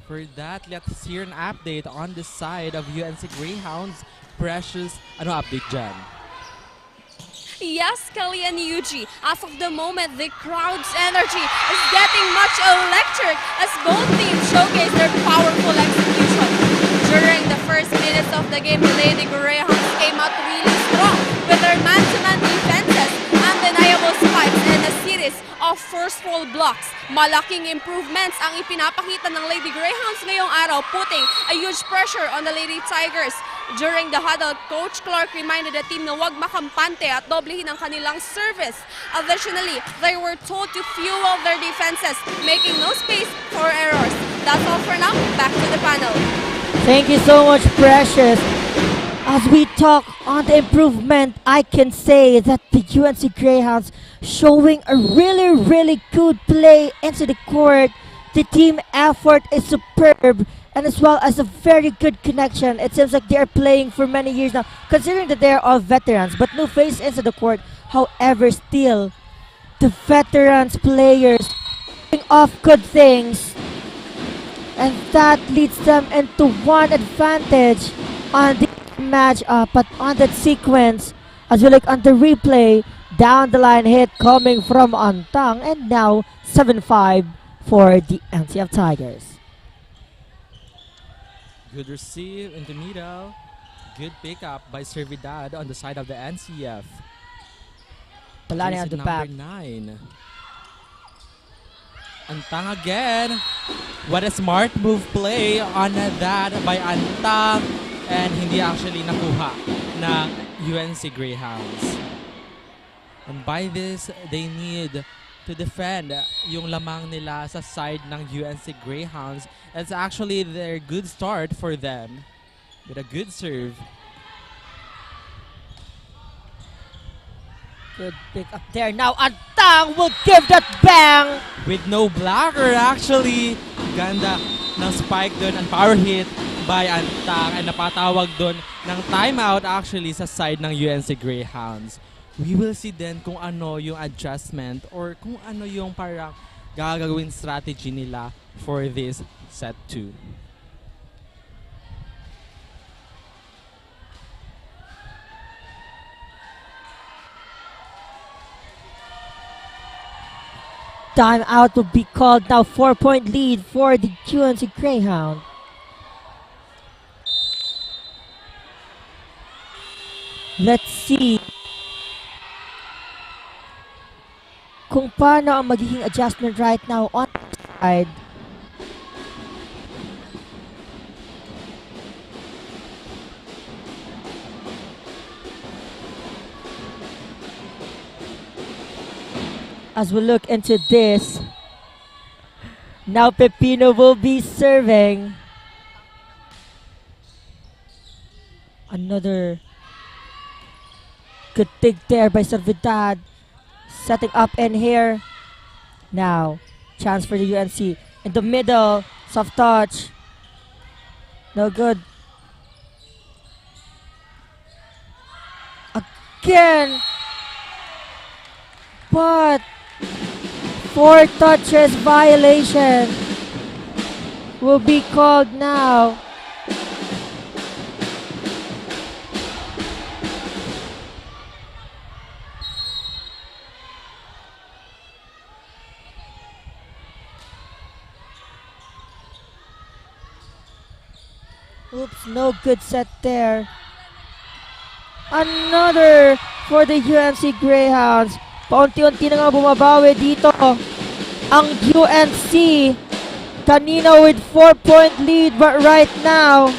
[SPEAKER 2] For that, let's hear an update on the side of UNC Greyhounds. Precious, ano update dyan?
[SPEAKER 4] Yes, Kelly and Yuji. As of the moment, the crowd's energy is getting much electric as both teams showcase their powerful execution. During the first minutes of the game, the Lady Greyhounds came out really strong with their man-to-man defenses, undeniable spikes, and a series of forceful blocks. Malaking improvements ang ipinapakita ng Lady Greyhounds ngayong araw, putting a huge pressure on the Lady Tigers. During the huddle, Coach Clark reminded the team na huwag makampante at doblehin ang kanilang service. Additionally, they were told to fuel their defenses, making no space for errors. That's all for now. Back to the panel.
[SPEAKER 1] Thank you so much, Precious. As we talk on the improvement, I can say that the UNC Greyhounds showing a really good play into the court. The team effort is superb, and as well as a very good connection. It seems like they are playing for many years now, considering that they are all veterans, but no face into the court. However, still, the veterans players doing off good things, and that leads them into one advantage on the match but on that sequence, as we look on the replay, down the line hit coming from Antang, and now 7-5 for the NCF Tigers.
[SPEAKER 2] Good receive in the middle. Good pickup by Servidad on the side of the NCF.
[SPEAKER 1] Palani on the back.
[SPEAKER 2] Number 9. Antang again. What a smart move play on that by Antang. And hindi actually nakuha ng UNC Greyhounds. And by this, they need to defend yung lamang nila sa side ng UNC Greyhounds. It's actually their good start for them with a good serve.
[SPEAKER 1] Good pick up there. Now Antang will give that bang
[SPEAKER 2] with no blocker actually. Ganda ng spike dun and power hit by Antang, and napatawag dun ng timeout actually sa side ng UNC Greyhounds. We will see then kung ano yung adjustment or kung ano yung parang gagawin strategy nila for this set 2.
[SPEAKER 1] Timeout will be called now. 4-point lead for the UNC Greyhound. Let's see kung paano ang magiging adjustment right now on the side. As we look into this, now Pepino will be serving. Another good dig there by Servidad. Setting up in here. Now, chance for the UNC. In the middle, soft touch. No good. Again. But 4 touches violation. will be called now. Oops, no good set there. Another for the UNC Greyhounds. Paunti-unti na nga bumabawi dito ang UNC. Kanina with 4-point lead, but right now,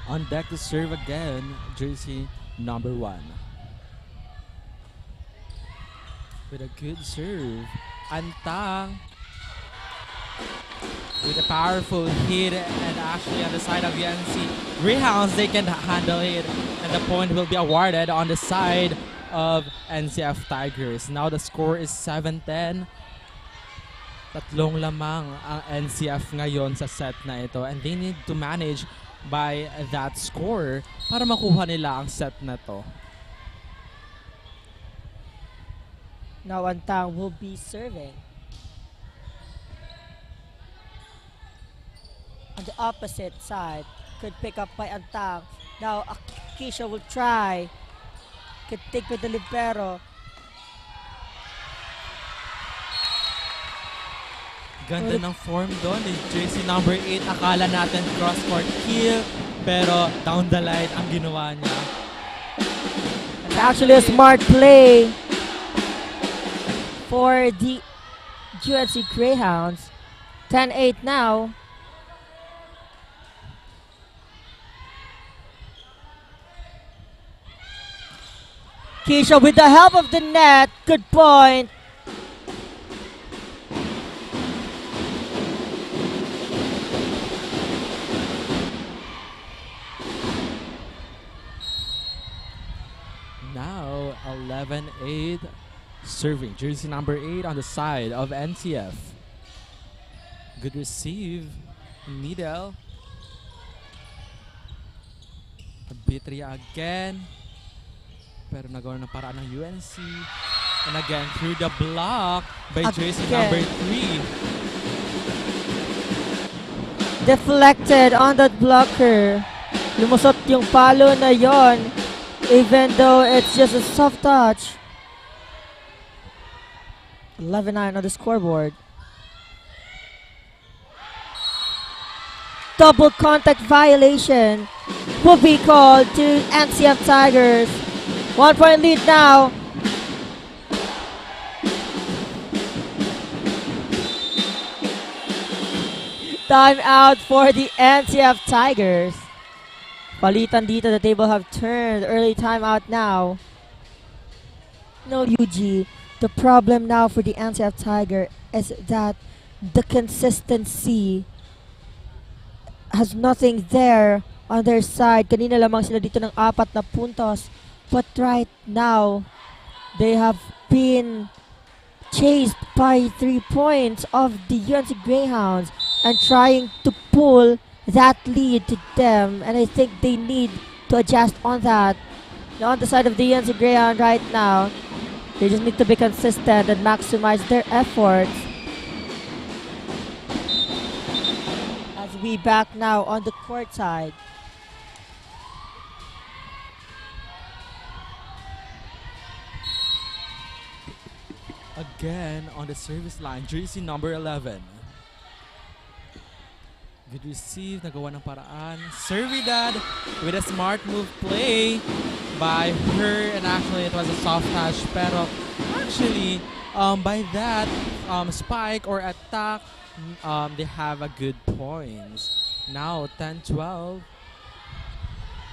[SPEAKER 11] on deck to serve again, jersey number 1. With a good serve, Antang with a powerful hit, and actually on the side of UNC Greyhounds, they can handle it, and the point will be awarded on the side of NCF Tigers. Now the score is 7-10. Tatlong lamang ang NCF ngayon sa set na ito, and they need to manage by that score para makuha nila ang set na to.
[SPEAKER 1] now Antang will be serving. On the opposite side, could pick up by Antang. Now Akisha will try. Could take with the libero.
[SPEAKER 11] Ganda ng form doon ni jersey number 8. Akala natin cross-court kill, pero down the line ang ginawa niya.
[SPEAKER 1] It's actually a smart play for the UNC Greyhounds. 10-8 now. Keisha with the help of the net. Good point.
[SPEAKER 11] Now 11-8, serving jersey number 8 on the side of NCF. Good receive, middle. Bitria again. Pero nagawa ng paraan ng UNC. And again, through the block by jersey number 3.
[SPEAKER 1] Deflected on that blocker. Lumusot yung palo na yon, even though it's just a soft touch. 11-9 on the scoreboard. Double contact violation will be called to NCF Tigers. 1 point lead now. Time out for the NCF Tigers. Palitan dito, the table have turned. Early timeout now. No, UG. The problem now for the NCF Tiger is that the consistency has nothing there on their side. Kanina lamang sila dito ng 4 na puntos. But right now, they have been chased by 3 points of the UNC Greyhounds and trying to pull that lead to them. And I think they need to adjust on that. Now on the side of the UNC Greyhound right now, they just need to be consistent and maximize their efforts. As we back now on the court side.
[SPEAKER 11] Again on the service line, jersey number 11. Good receive, nagawa ng paraan. Servidad with a smart move play by her, and actually it was a soft touch, pero actually by that spike or attack, they have a good points. Now 10-12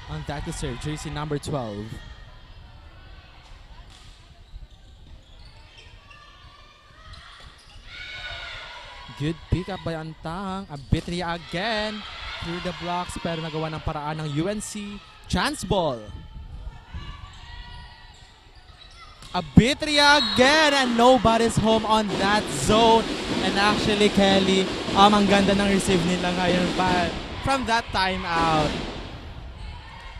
[SPEAKER 11] on that to serve, jersey number 12. Good pick up by Antang. Abitria again through the blocks, pero nagawa ng paraan ng UNC. Chance ball. Abitria again, and nobody's home on that zone. And actually, Kelly, ang ganda ng receive nila ngayon from that timeout.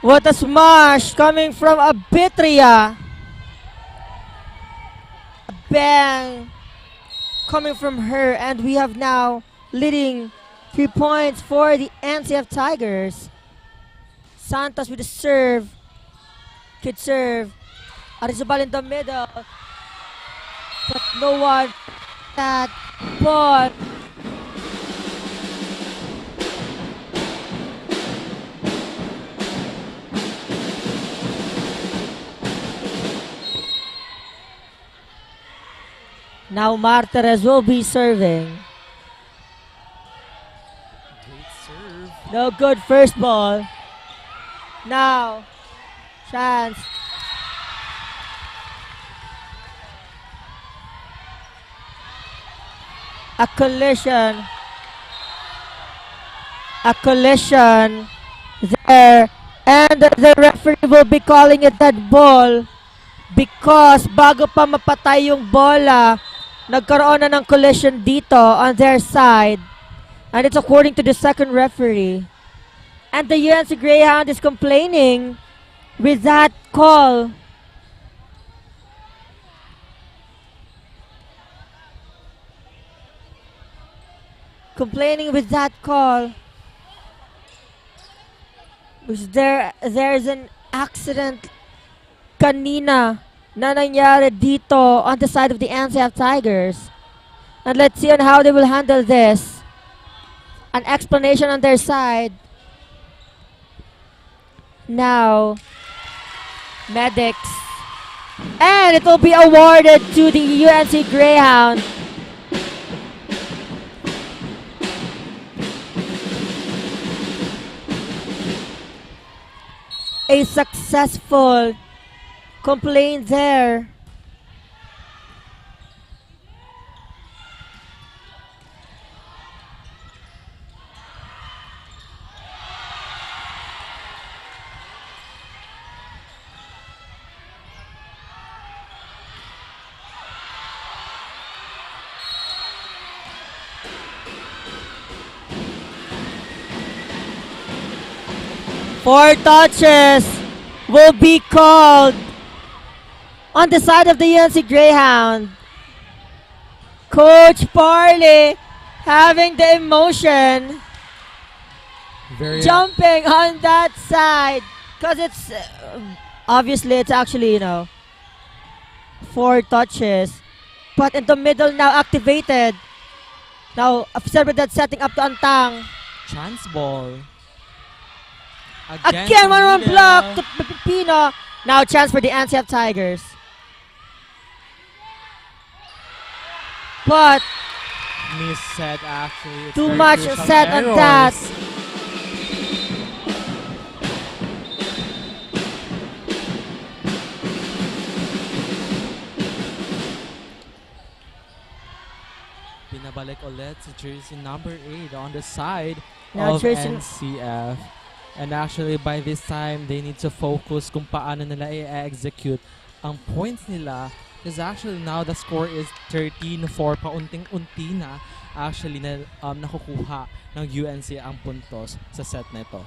[SPEAKER 1] What a smash coming from Abitria. Bang coming from her, and we have now leading 3 points for the NCF Tigers. Santos with the serve. Good serve. Arizabal in the middle. But no one. That ball. Now Martinez will be serving.
[SPEAKER 11] Great serve.
[SPEAKER 1] No good first ball. Now, chance. A collision. A collision there. And the referee will be calling it dead ball because bago pa mapatay yung bola, nagkaroon na ng collision dito on their side. And it's according to the second referee. And the UNC Greyhound is complaining with that call. Complaining with that call. Because there's an accident kanina na nangyari dito on the side of the NCF Tigers. And let's see on how they will handle this. An explanation on their side. Now, medics. And it will be awarded to the UNC Greyhound. A successful complaint there. Four touches will be called on the side of the UNC Greyhound. Coach Parley having the emotion, jumping on that side because it's obviously it's actually, you know, 4 touches, but in the middle now activated. Now Celebrity setting up to Antang.
[SPEAKER 11] Chance ball.
[SPEAKER 1] Again, one block to Pino. Now chance for the NCF Tigers. But
[SPEAKER 11] Miss set actually. It's
[SPEAKER 1] too
[SPEAKER 11] very
[SPEAKER 1] much
[SPEAKER 11] crucial
[SPEAKER 1] set on
[SPEAKER 11] errors.
[SPEAKER 1] that.
[SPEAKER 11] Pinabalik ulit sa jersey number 8 on the side
[SPEAKER 1] Now
[SPEAKER 11] of
[SPEAKER 1] jersey
[SPEAKER 11] NCF. And actually by this time, they need to focus kung paano nila i-execute ang points nila. Because actually now the score is 13-4. Paunting-unti na actually na, nakukuha ng UNC ang puntos sa set na ito.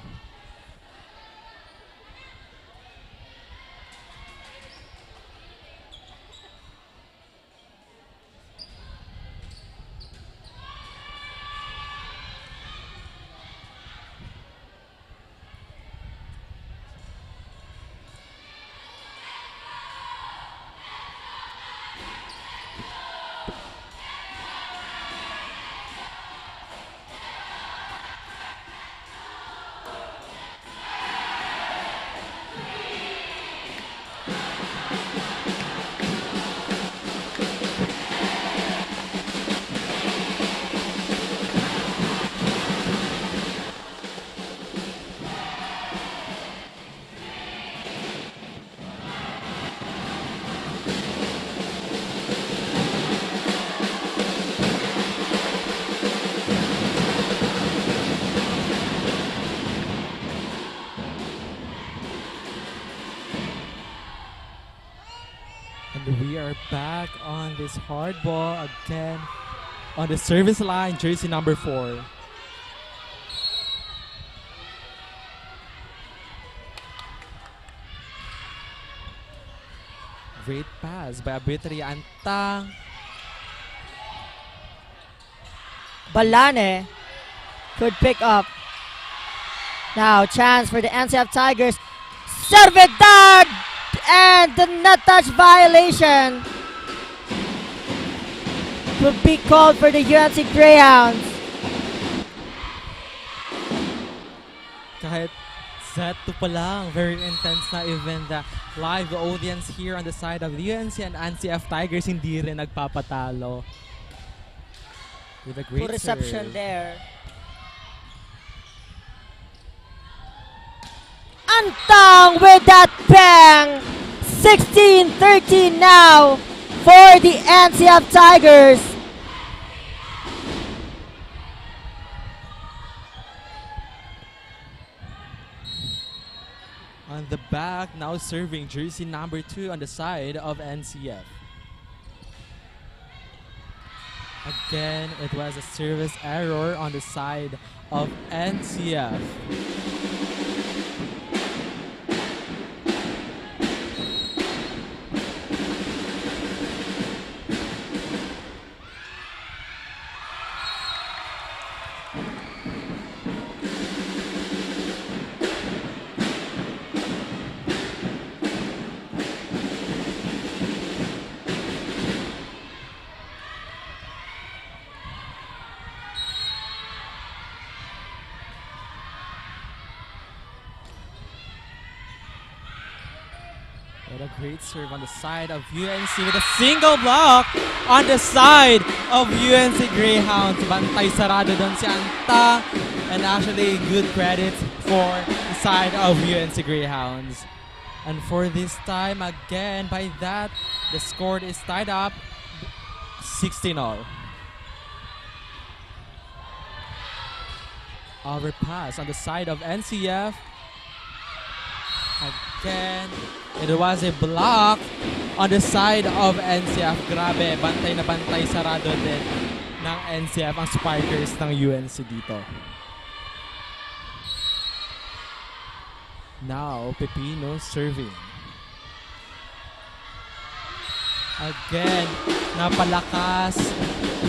[SPEAKER 11] And we are back on this hard ball again on the service line, jersey number 4. Great pass by Abitri Antang.
[SPEAKER 1] Balane could pick up. Now, chance for the NCF Tigers. Servidad! And the net touch violation will be called for the UNC Greyhounds.
[SPEAKER 11] Kahit set 2 pa lang, very intense na event. Live audience here on the side of the UNC and NCF Tigers hindi rin nagpapatalo. With a great
[SPEAKER 1] Good reception
[SPEAKER 11] serve.
[SPEAKER 1] there. Antang with that bang! 16-13 now for the NCF Tigers.
[SPEAKER 11] On the back, now serving jersey number 2 on the side of NCF. Again, it was a service error on the side of NCF. What a great serve on the side of UNC with a single block on the side of UNC Greyhounds. Bantay sarado doon si Anta. And actually, good credit for the side of UNC Greyhounds. And for this time, again, by that, the score is tied up 16-all. Overpass on the side of NCF. Again, it was a block on the side of NCF. Grabe, bantay na bantay sarado din ng NCF ang spikers ng UNC dito. Now, Pepino serving. Again, napalakas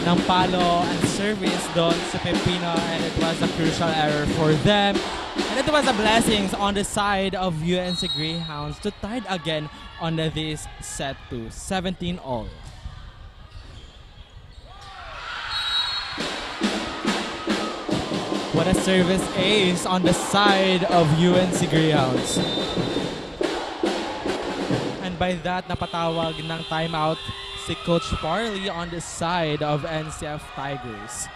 [SPEAKER 11] ng palo and service doon sa Pepino, and it was a crucial error for them. And it was a blessings on the side of UNC Greyhounds to tie again on this set 2, 17-all. What a service ace on the side of UNC Greyhounds. And by that, napatawag ng timeout si Coach Farley on the side of NCF Tigers.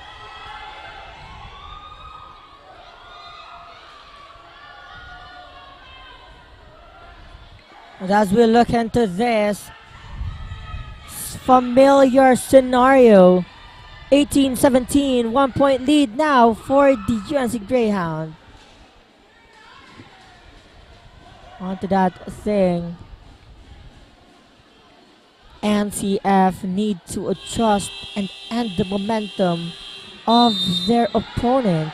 [SPEAKER 1] And as we look into this familiar scenario, 18-17, 1-point lead now for the UNC Greyhound. On to that thing. NCF need to adjust and end the momentum of their opponent.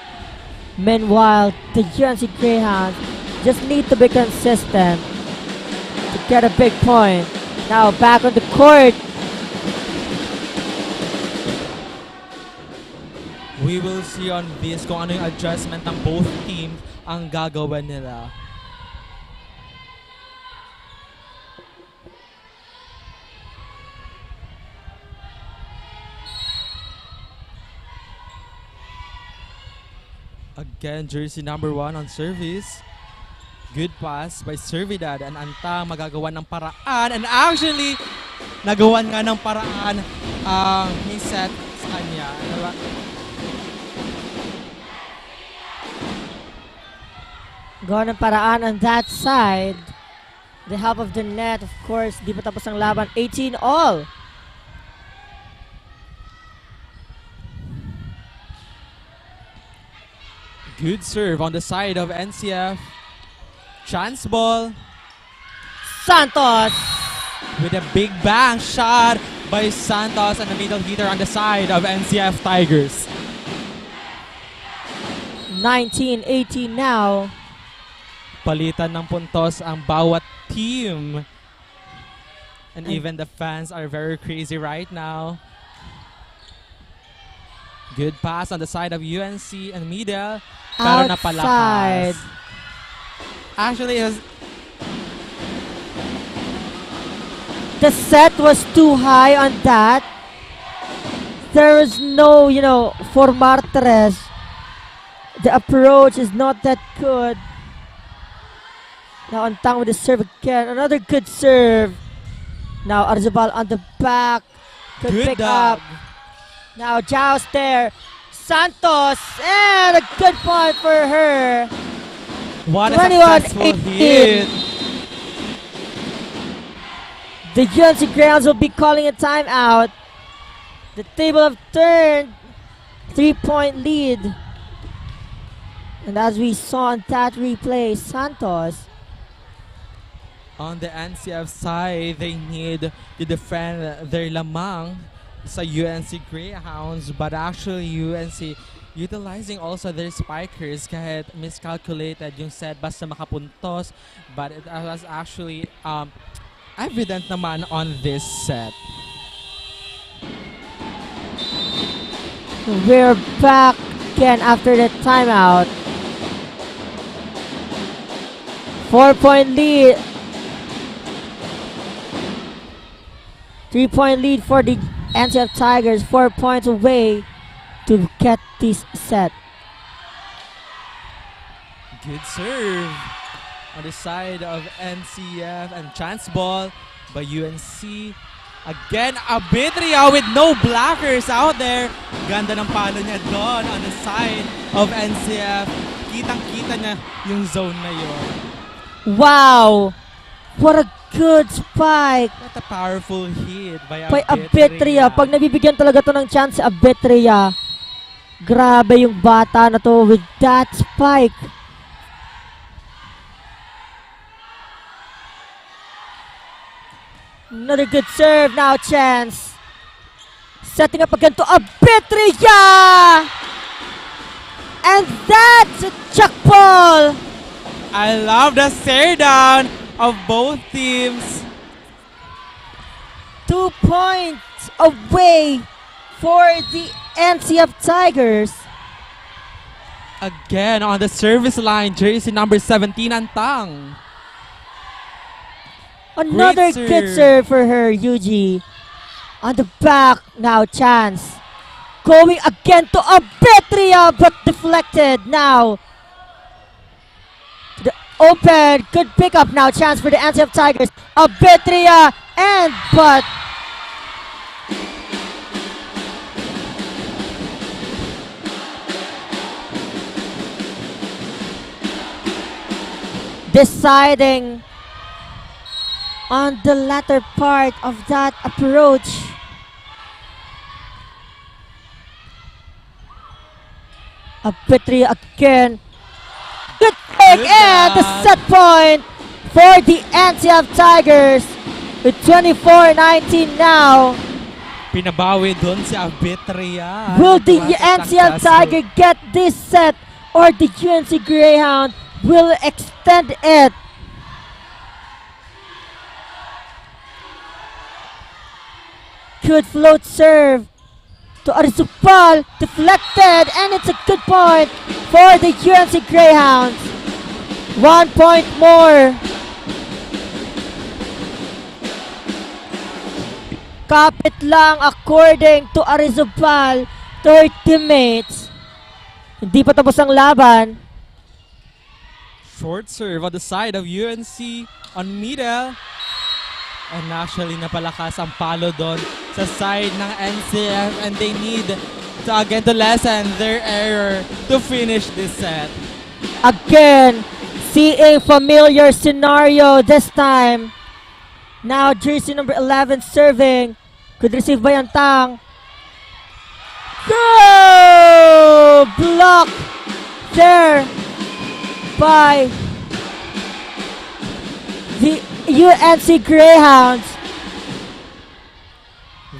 [SPEAKER 1] Meanwhile, the UNC Greyhounds just need to be consistent to get a big point. Now back on the court.
[SPEAKER 11] We will see on this kung ano yung adjustment ng both teams ang gagawin nila. Again, jersey number 1 on service. Good pass by Servidad, and Anta magagawa ng paraan, and actually nagawan nga ng paraan ang set sa kanya. Diba?
[SPEAKER 1] Gawa ng paraan on that side. The help of the net, of course, di pa tapos ang laban. 18-all.
[SPEAKER 11] Good serve on the side of NCF. Chance ball.
[SPEAKER 1] Santos.
[SPEAKER 11] With a big bang shot by Santos and the middle hitter on the side of NCF Tigers.
[SPEAKER 1] 19-18 now.
[SPEAKER 11] Palitan ng puntos ang bawat team. And even the fans are very crazy right now. Good pass on the side of UNC and middle. Pero
[SPEAKER 1] Outside.
[SPEAKER 11] napalakas. Actually, it was
[SPEAKER 1] The set was too high on that. There is no, for Martres. The approach is not that good. Now Antang with the serve again. Another good serve. Now Arzabal on the back. Good pick up. Now Joust there. Santos. And a good point for her.
[SPEAKER 11] what a
[SPEAKER 1] 21-18.
[SPEAKER 11] successful hit.
[SPEAKER 1] The UNC Greyhounds will be calling a timeout. The table have turned. 3-point lead. And as we saw on that replay, Santos.
[SPEAKER 11] On the NCF side, they need to defend their lamang sa UNC Greyhounds, but actually UNC utilizing also their spikers kahit miscalculated yung set basta makapuntos, but it was actually evident naman on this set.
[SPEAKER 1] We're back again after the timeout. 4-point lead. 3-point lead for the NCF Tigers. 4 points away to get this set.
[SPEAKER 11] Good serve on the side of NCF and chance ball by UNC. Again, Abitria with no blockers out there. Ganda ng palo niya doon on the side of NCF. Kitang-kita niya yung zone na yun.
[SPEAKER 1] Wow! What a good spike
[SPEAKER 11] What a powerful hit by
[SPEAKER 1] by
[SPEAKER 11] Abitria.
[SPEAKER 1] Abitria. Pag nabibigyan talaga to ng chance si Abitria, grabe yung bata na to with that spike. Another good serve now, chance. Setting up again to Abitria! And that's a chuck ball!
[SPEAKER 11] I love the stare down of both teams.
[SPEAKER 1] 2 points away for the NCF Tigers.
[SPEAKER 11] Again on the service line, jersey number 17, Antang.
[SPEAKER 1] Another
[SPEAKER 11] Great
[SPEAKER 1] good
[SPEAKER 11] serve.
[SPEAKER 1] serve for her, Yuji. On the back, now chance. Going again to Abitria, but deflected now. The open, good pickup now, chance for the NCF Tigers. Abitria, and but deciding on the latter part of that approach. Abitria again. Good pick
[SPEAKER 11] Good
[SPEAKER 1] and the
[SPEAKER 11] job.
[SPEAKER 1] set point for the NCF Tigers with 24-19 now.
[SPEAKER 11] Pinabawi doon si Abitria.
[SPEAKER 1] Will the
[SPEAKER 11] It was a
[SPEAKER 1] NCF
[SPEAKER 11] successful-
[SPEAKER 1] Tiger get this set or the UNC Greyhound will extend it? Good float serve to Arizupal, deflected, and it's a good point for the UNC Greyhounds. 1 point more. Kapit lang according to Arizupal to her teammates. Hindi pa tapos ang laban.
[SPEAKER 11] Short serve on the side of UNC on middle. And actually napalakas ang palo doon sa side ng NCF, and they need to again to lessen their error to finish this set.
[SPEAKER 1] Again, seeing familiar scenario this time. Now jersey number 11 serving. Could receive by Antang. Go! Block there by the UNC Greyhounds.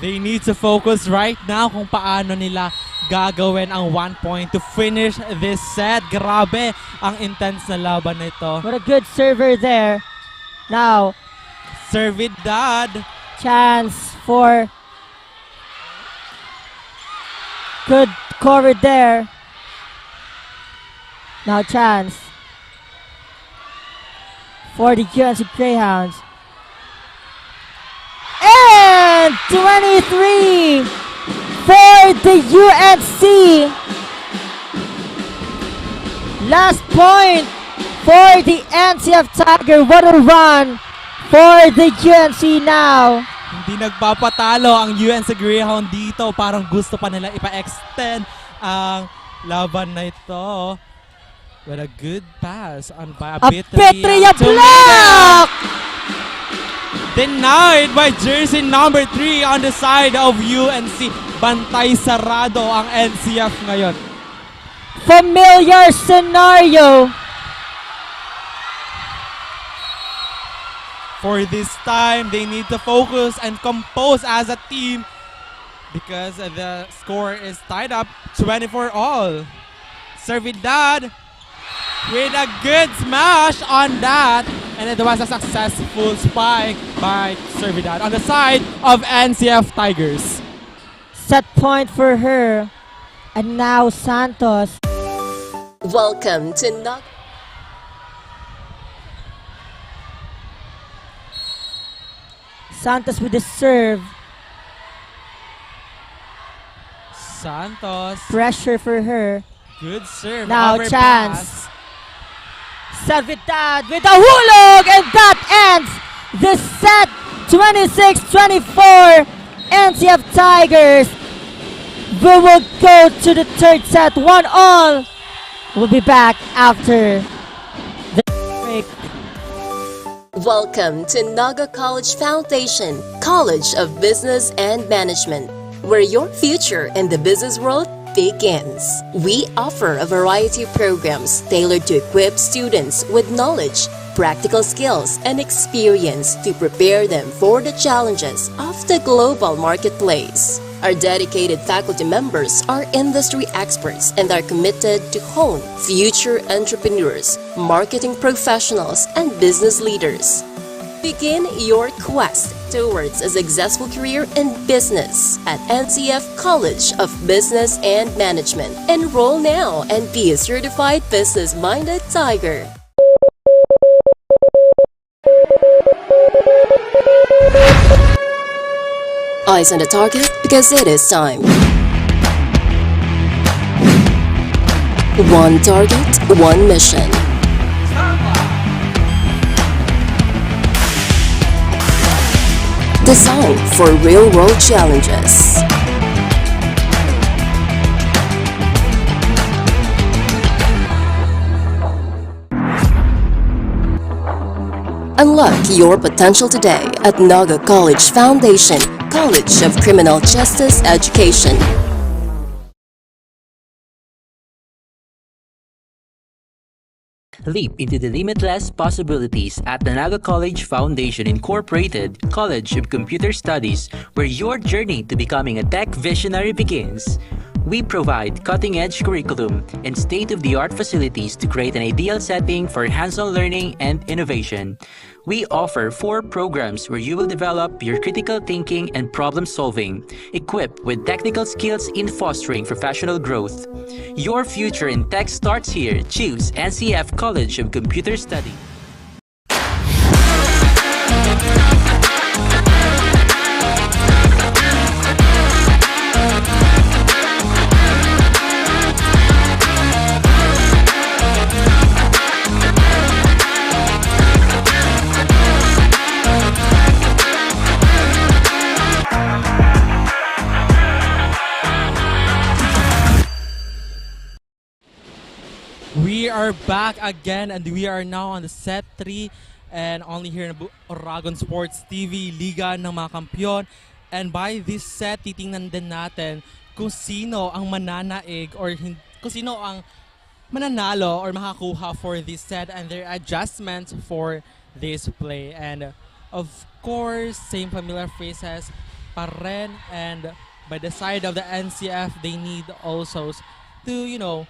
[SPEAKER 11] They need to focus right now kung paano nila gagawin ang 1 point to finish this set. Grabe ang intense na laban na ito.
[SPEAKER 1] What a good server there. Now,
[SPEAKER 11] Servidad.
[SPEAKER 1] chance for good covered there. Now chance for the UNC Greyhounds. And 23 for the UNC. Last point for the NCF Tiger. What a run for the UNC now.
[SPEAKER 11] Hindi nagpapatalo ang UNC Greyhound dito. Parang gusto pa nila ipa-extend ang laban na ito. With a good pass on by
[SPEAKER 1] A Petria block!
[SPEAKER 11] Denied by jersey number 3 on the side of UNC. Bantay sarado ang NCF ngayon.
[SPEAKER 1] Familiar scenario.
[SPEAKER 11] For this time, they need to focus and compose as a team because the score is tied up 24-all. Servidad with a good smash on that, and it was a successful spike by Servidad on the side of NCF Tigers.
[SPEAKER 1] Set point for her. And now Santos.
[SPEAKER 7] Welcome to Naga.
[SPEAKER 1] Santos with the serve.
[SPEAKER 11] Santos.
[SPEAKER 1] Pressure for her.
[SPEAKER 11] Good serve.
[SPEAKER 1] Now
[SPEAKER 11] Overpass.
[SPEAKER 1] chance. Servidad with a hulog, and that ends the set. 26-24. NCF Tigers. We will go to the third set. 1-all. We'll be back after the break.
[SPEAKER 7] Welcome to Naga College Foundation, College of Business and Management, where your future in the business world begins. We offer a variety of programs tailored to equip students with knowledge, practical skills, and experience to prepare them for the challenges of the global marketplace. Our dedicated faculty members are industry experts and are committed to hone future entrepreneurs, marketing professionals, and business leaders. Begin your quest towards a successful career in business at NCF College of Business and Management. Enroll now and be a certified business-minded tiger. Eyes on the target because it is time. One target, one mission. Designed for real-world challenges. Unlock your potential today at Naga College Foundation, College of Criminal Justice Education.
[SPEAKER 8] Leap into the limitless possibilities at the Naga College Foundation Incorporated College of Computer Studies, where your journey to becoming a tech visionary begins. We provide cutting-edge curriculum and state-of-the-art facilities to create an ideal setting for hands-on learning and innovation. We offer 4 programs where you will develop your critical thinking and problem-solving, equipped with technical skills in fostering professional growth. Your future in tech starts here. Choose NCF College of Computer Studies.
[SPEAKER 11] We are back again, and we are now on the set 3 and only here in Oragon Sports TV, Liga ng mga Kampiyon. And by this set, titingnan din natin kung sino ang mananaig or kung sino ang mananalo or makakuha for this set and their adjustments for this play. And of course, same familiar faces pa rin, and by the side of the NCF, they need also to,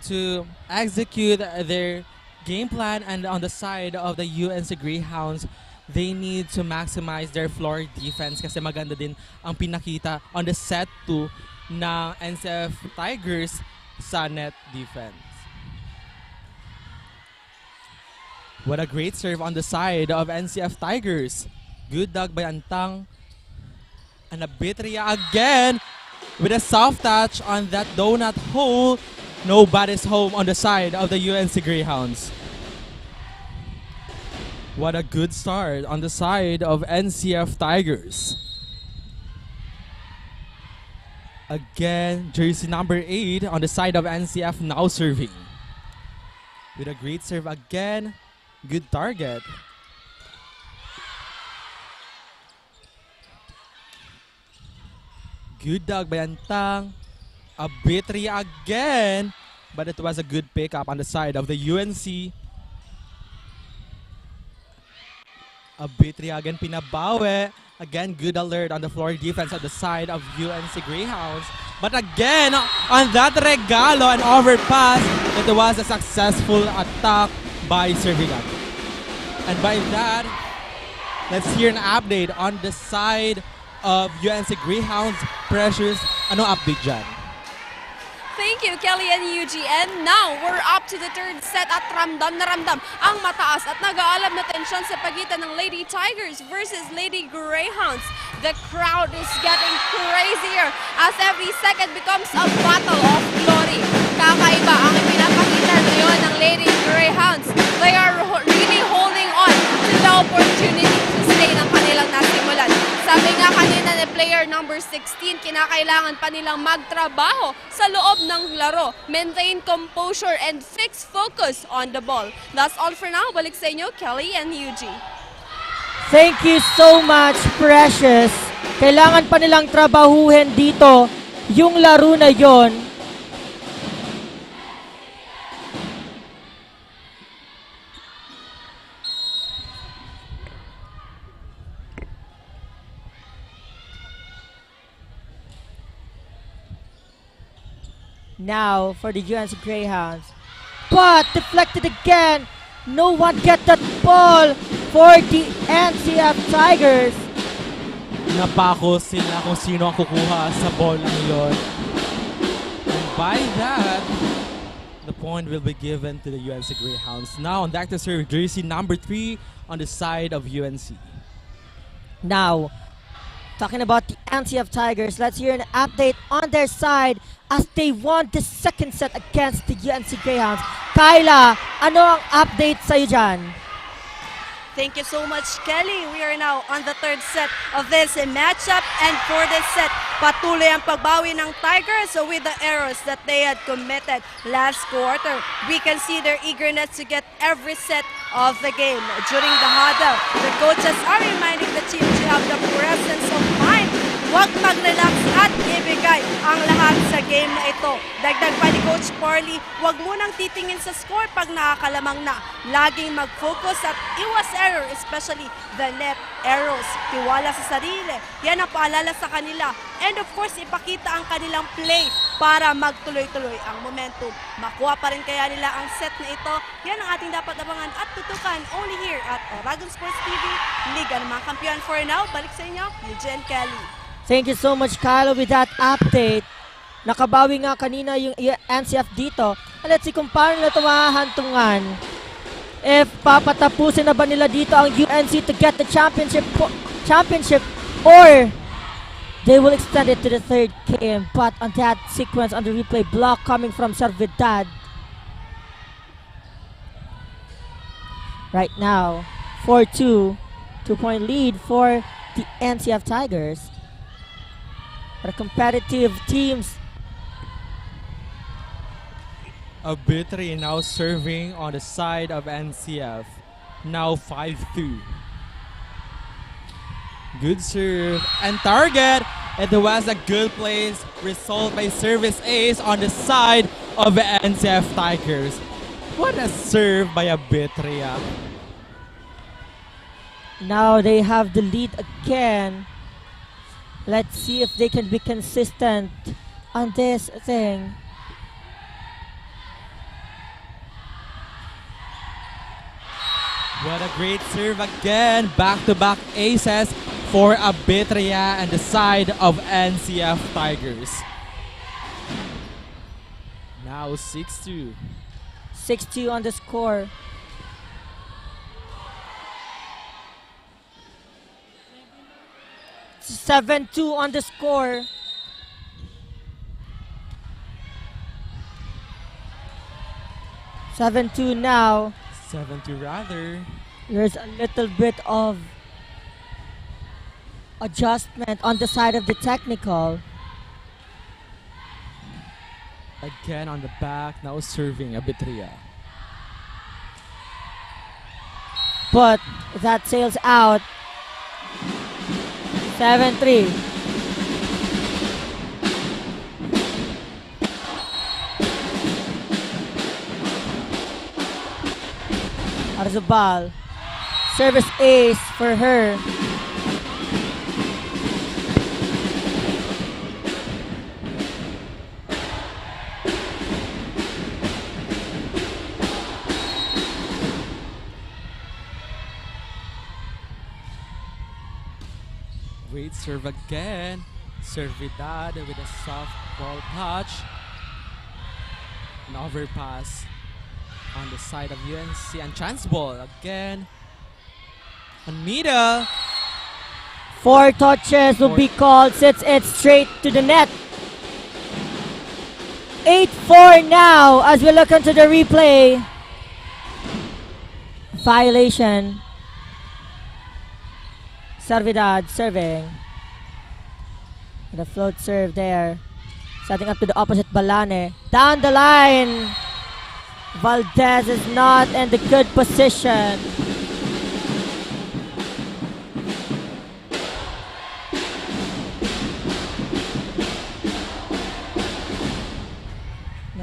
[SPEAKER 11] to execute their game plan, and on the side of the UNC Greyhounds, they need to maximize their floor defense kasi maganda din ang pinakita on the set 2 ng NCF Tigers sa net defense. What a great serve on the side of NCF Tigers. Good dug by Antang. And Abitria again with a soft touch on that donut hole. Nobody's home on the side of the UNC Greyhounds. What a good start on the side of NCF Tigers. Again, jersey number 8 on the side of NCF now serving. With a great serve again. Good target. Good dug by Antang. Abitria again. But it was a good pickup on the side of the UNC. Abitria again pinabawi. Again, good alert on the floor defense at the side of UNC Greyhounds. But again, on that regalo and overpass, it was a successful attack by Servigat. And by that, let's hear an update on the side of UNC Greyhounds. Precious, ano update dyan?
[SPEAKER 4] Thank you, Kelly and Yuji. And now, we're up to the third set at ramdam na ramdam ang mataas at nag-aalam na tensyon sa pagitan ng Lady Tigers versus Lady Greyhounds. The crowd is getting crazier as every second becomes a battle of glory. Kakaiba ang pinapakita ngayon ng Lady Greyhounds. They are really holding on to the opportunity to stay ng kanilang nasimulan. Sabi nga kanina ni player number 16, kinakailangan pa nilang magtrabaho sa loob ng laro, maintain composure and fix focus on the ball. That's all for now. Balik sa inyo, Kelly and Yuji.
[SPEAKER 1] Thank you so much, Precious. Kailangan pa nilang trabahuhin dito yung laro na yon. Now for the UNC Greyhounds. But deflected again. No one get that ball for the NCF Tigers.
[SPEAKER 11] Napako sila kung sino ang kukuha sa ball na yun. And by that, the point will be given to the UNC Greyhounds. Now on back to serve jersey number 3 on the side of UNC.
[SPEAKER 1] Now, talking about the NCF Tigers, let's hear an update on their side as they won the second set against the UNC Greyhounds. Kyla, ano ang update sa'yo dyan?
[SPEAKER 3] Thank you so much, Kelly. We are now on the third set of this matchup. And for this set, patuloy ang pagbawi ng Tigers with the errors that they had committed last quarter. We can see their eagerness to get every set of the game. During the huddle, the coaches are reminding the team to have the presence of mind. Huwag mag-relax at ibigay ang lahat sa game na ito. Dagdag pa ni Coach Parley, huwag munang titingin sa score pag nakakalamang na. Laging mag-focus at iwas error, especially the net errors. Tiwala sa sarili, yan ang paalala sa kanila. And of course, ipakita ang kanilang play para magtuloy-tuloy ang momentum. Makuha pa rin kaya nila ang set na ito. Yan ang ating dapat abangan at tutukan only here at Oragon Sports TV, Liga ng mga Kampiyon. For now, balik sa inyo, Eugene Kelly.
[SPEAKER 1] Thank you so much, Kylo, with that update. Nakabawi nga kanina yung NCF dito. Let's see kung paano nila ito mahahantungan. If papatapusin na ba nila dito ang UNC to get the championship or they will extend it to the third game. But on that sequence, on the replay block coming from Servidad. Right now, 4-2, 2-point lead for the NCF Tigers. But competitive teams.
[SPEAKER 11] Abitri now serving on the side of NCF. Now 5-2. Good serve and target. It was a good place. Result by service ace on the side of the NCF Tigers. What a serve by Abitria.
[SPEAKER 1] Now they have the lead again. Let's see if they can be consistent on this thing.
[SPEAKER 11] What a great serve again. Back-to-back aces for Abitria and the side of NCF Tigers. Now 6-2.
[SPEAKER 1] 6-2 on the score. Seven-two on the score. Seven-two now.
[SPEAKER 11] 7-2 rather.
[SPEAKER 1] There's a little bit of adjustment on the side of the technical.
[SPEAKER 11] Again on the back, now serving Abitria.
[SPEAKER 1] But that sails out. 7-3. Arzobal. Service ace for her.
[SPEAKER 11] Great serve again. Servidad with a soft ball touch. An overpass on the side of UNC and chance ball again. On middle.
[SPEAKER 1] 4 touches will be called, sets it straight to the net. 8-4 now as we look into the replay. Violation. Servidad serving. The float serve there. Setting up to the opposite Balane. Down the line. Valdez is not in the good position.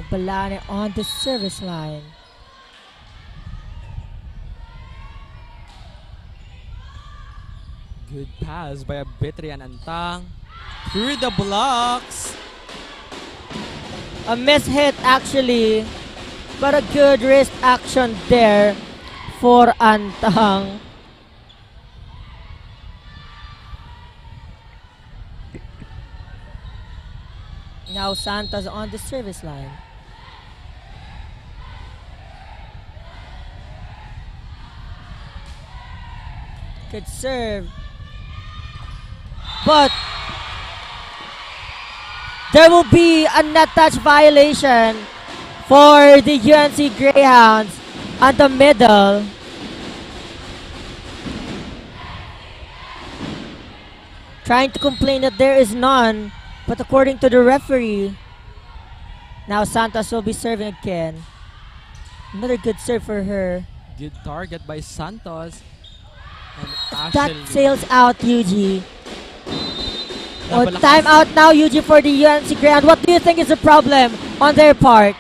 [SPEAKER 1] Balane on the service line.
[SPEAKER 11] Good pass by Abitria and Antang. Through the blocks.
[SPEAKER 1] A mishit actually, but a good wrist action there for Antang. Now Santos on the service line. Good serve. But there will be a net touch violation for the UNC Greyhounds on the middle. Trying to complain that there is none, but according to the referee, now Santos will be serving again. Another good serve for her.
[SPEAKER 11] Good target by Santos. And
[SPEAKER 1] That
[SPEAKER 11] actually,
[SPEAKER 1] sails out, UG. Oh, time out now, UG, for the UNC Greyhound. What do you think is the problem on their part?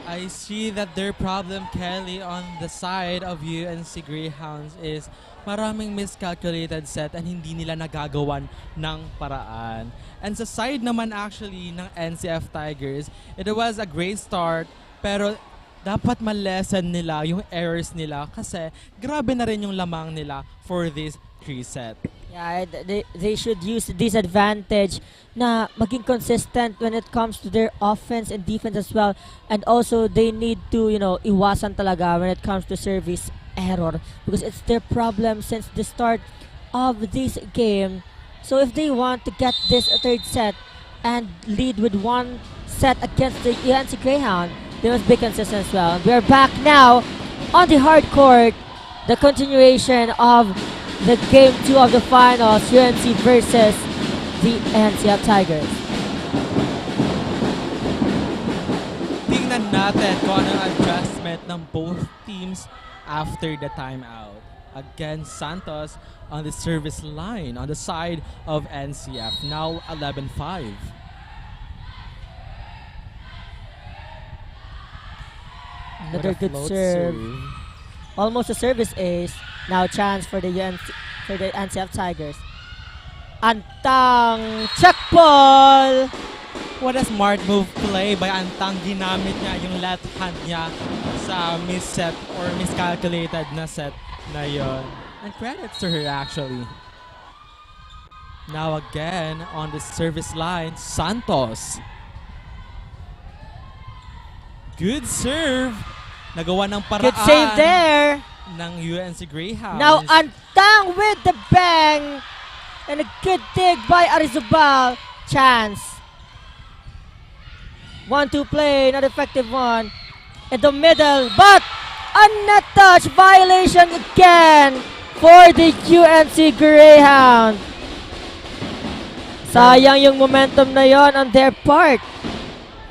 [SPEAKER 11] I see that their problem, Kelly, on the side of UNC Greyhounds is maraming miscalculated set and hindi nila nagagawan ng paraan. And sa side naman actually ng NCF Tigers, it was a great start pero dapat ma-lessen nila yung errors nila kasi grabe na rin yung lamang nila for this 3 set.
[SPEAKER 1] Yeah, they should use this advantage na maging consistent when it comes to their offense and defense as well. And also, they need to, iwasan talaga when it comes to service error because it's their problem since the start of this game. So if they want to get this 3rd set and lead with 1 set against the UNC Greyhound, they must be consistent as well. We are back now on the hard court. The continuation of the game 2 of the finals, UNC versus the NCF Tigers.
[SPEAKER 11] Tingnan natin kung anong adjustment ng both teams after the timeout. Again, Santos on the service line on the side of NCF. Now 11-5.
[SPEAKER 1] Another good serve. Almost a service ace. Now chance for the NCF Tigers. Antang check ball.
[SPEAKER 11] What a smart move play by Antang. Ginamit niya yung left hand niya sa misset or miscalculated na set na yon. And credits to her actually. Now again on the service line, Santos. Good serve. Nagawa ng paraan.
[SPEAKER 1] Good save there.
[SPEAKER 11] Ng UNC Greyhounds.
[SPEAKER 1] Now Antang with the bang. And a good dig by Arizobal. Chance. 1-2 play, not effective one. In the middle, but a net touch violation again for the UNC Greyhound. Sayang yung momentum na yon on their part.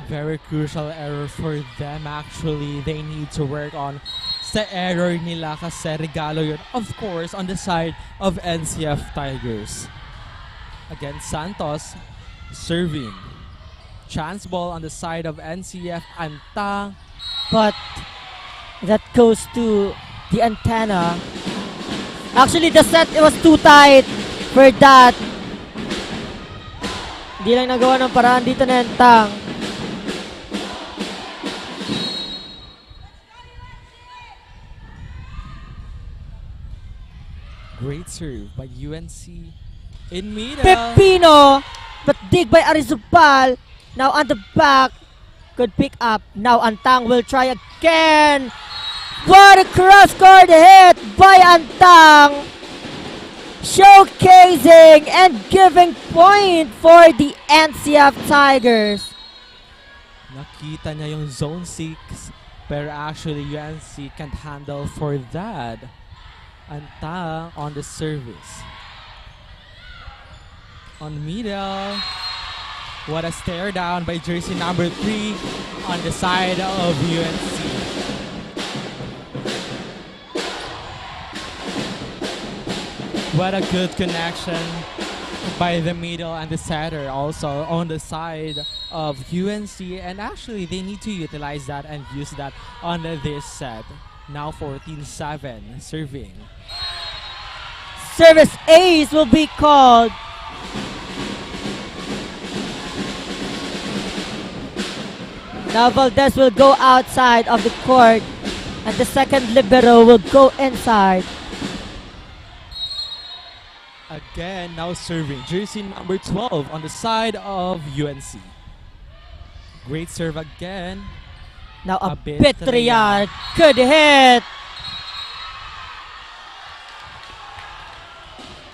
[SPEAKER 11] Very crucial error for them actually. They need to work on sa error nila kasi regalo yun. Of course, on the side of NCF Tigers. Again, Santos serving. Chance ball on the side of NCF Antang.
[SPEAKER 1] But that goes to the antenna. Actually, the set, it was too tight for that. Hindi lang nagawa ng paraan dito na Antang.
[SPEAKER 11] Great serve by UNC in middle.
[SPEAKER 1] Pepino, but dig by Arizobal. Now on the back, good pick up. Now Antang will try again. What a cross-court hit by Antang. Showcasing and giving point for the NCF Tigers.
[SPEAKER 11] Nakita niya yung zone 6, pero actually UNC can't handle for that. Antang on the service. On middle. What a stare down by jersey number 3 on the side of UNC. What a good connection by the middle and the setter also on the side of UNC, and actually they need to utilize that and use that on this set. Now 14-7 serving.
[SPEAKER 1] Service ace will be called. Now Valdez will go outside of the court and the second libero will go inside.
[SPEAKER 11] Again, now serving. Jersey number 12 on the side of UNC. Great serve again.
[SPEAKER 1] Now a Bitria. Good hit.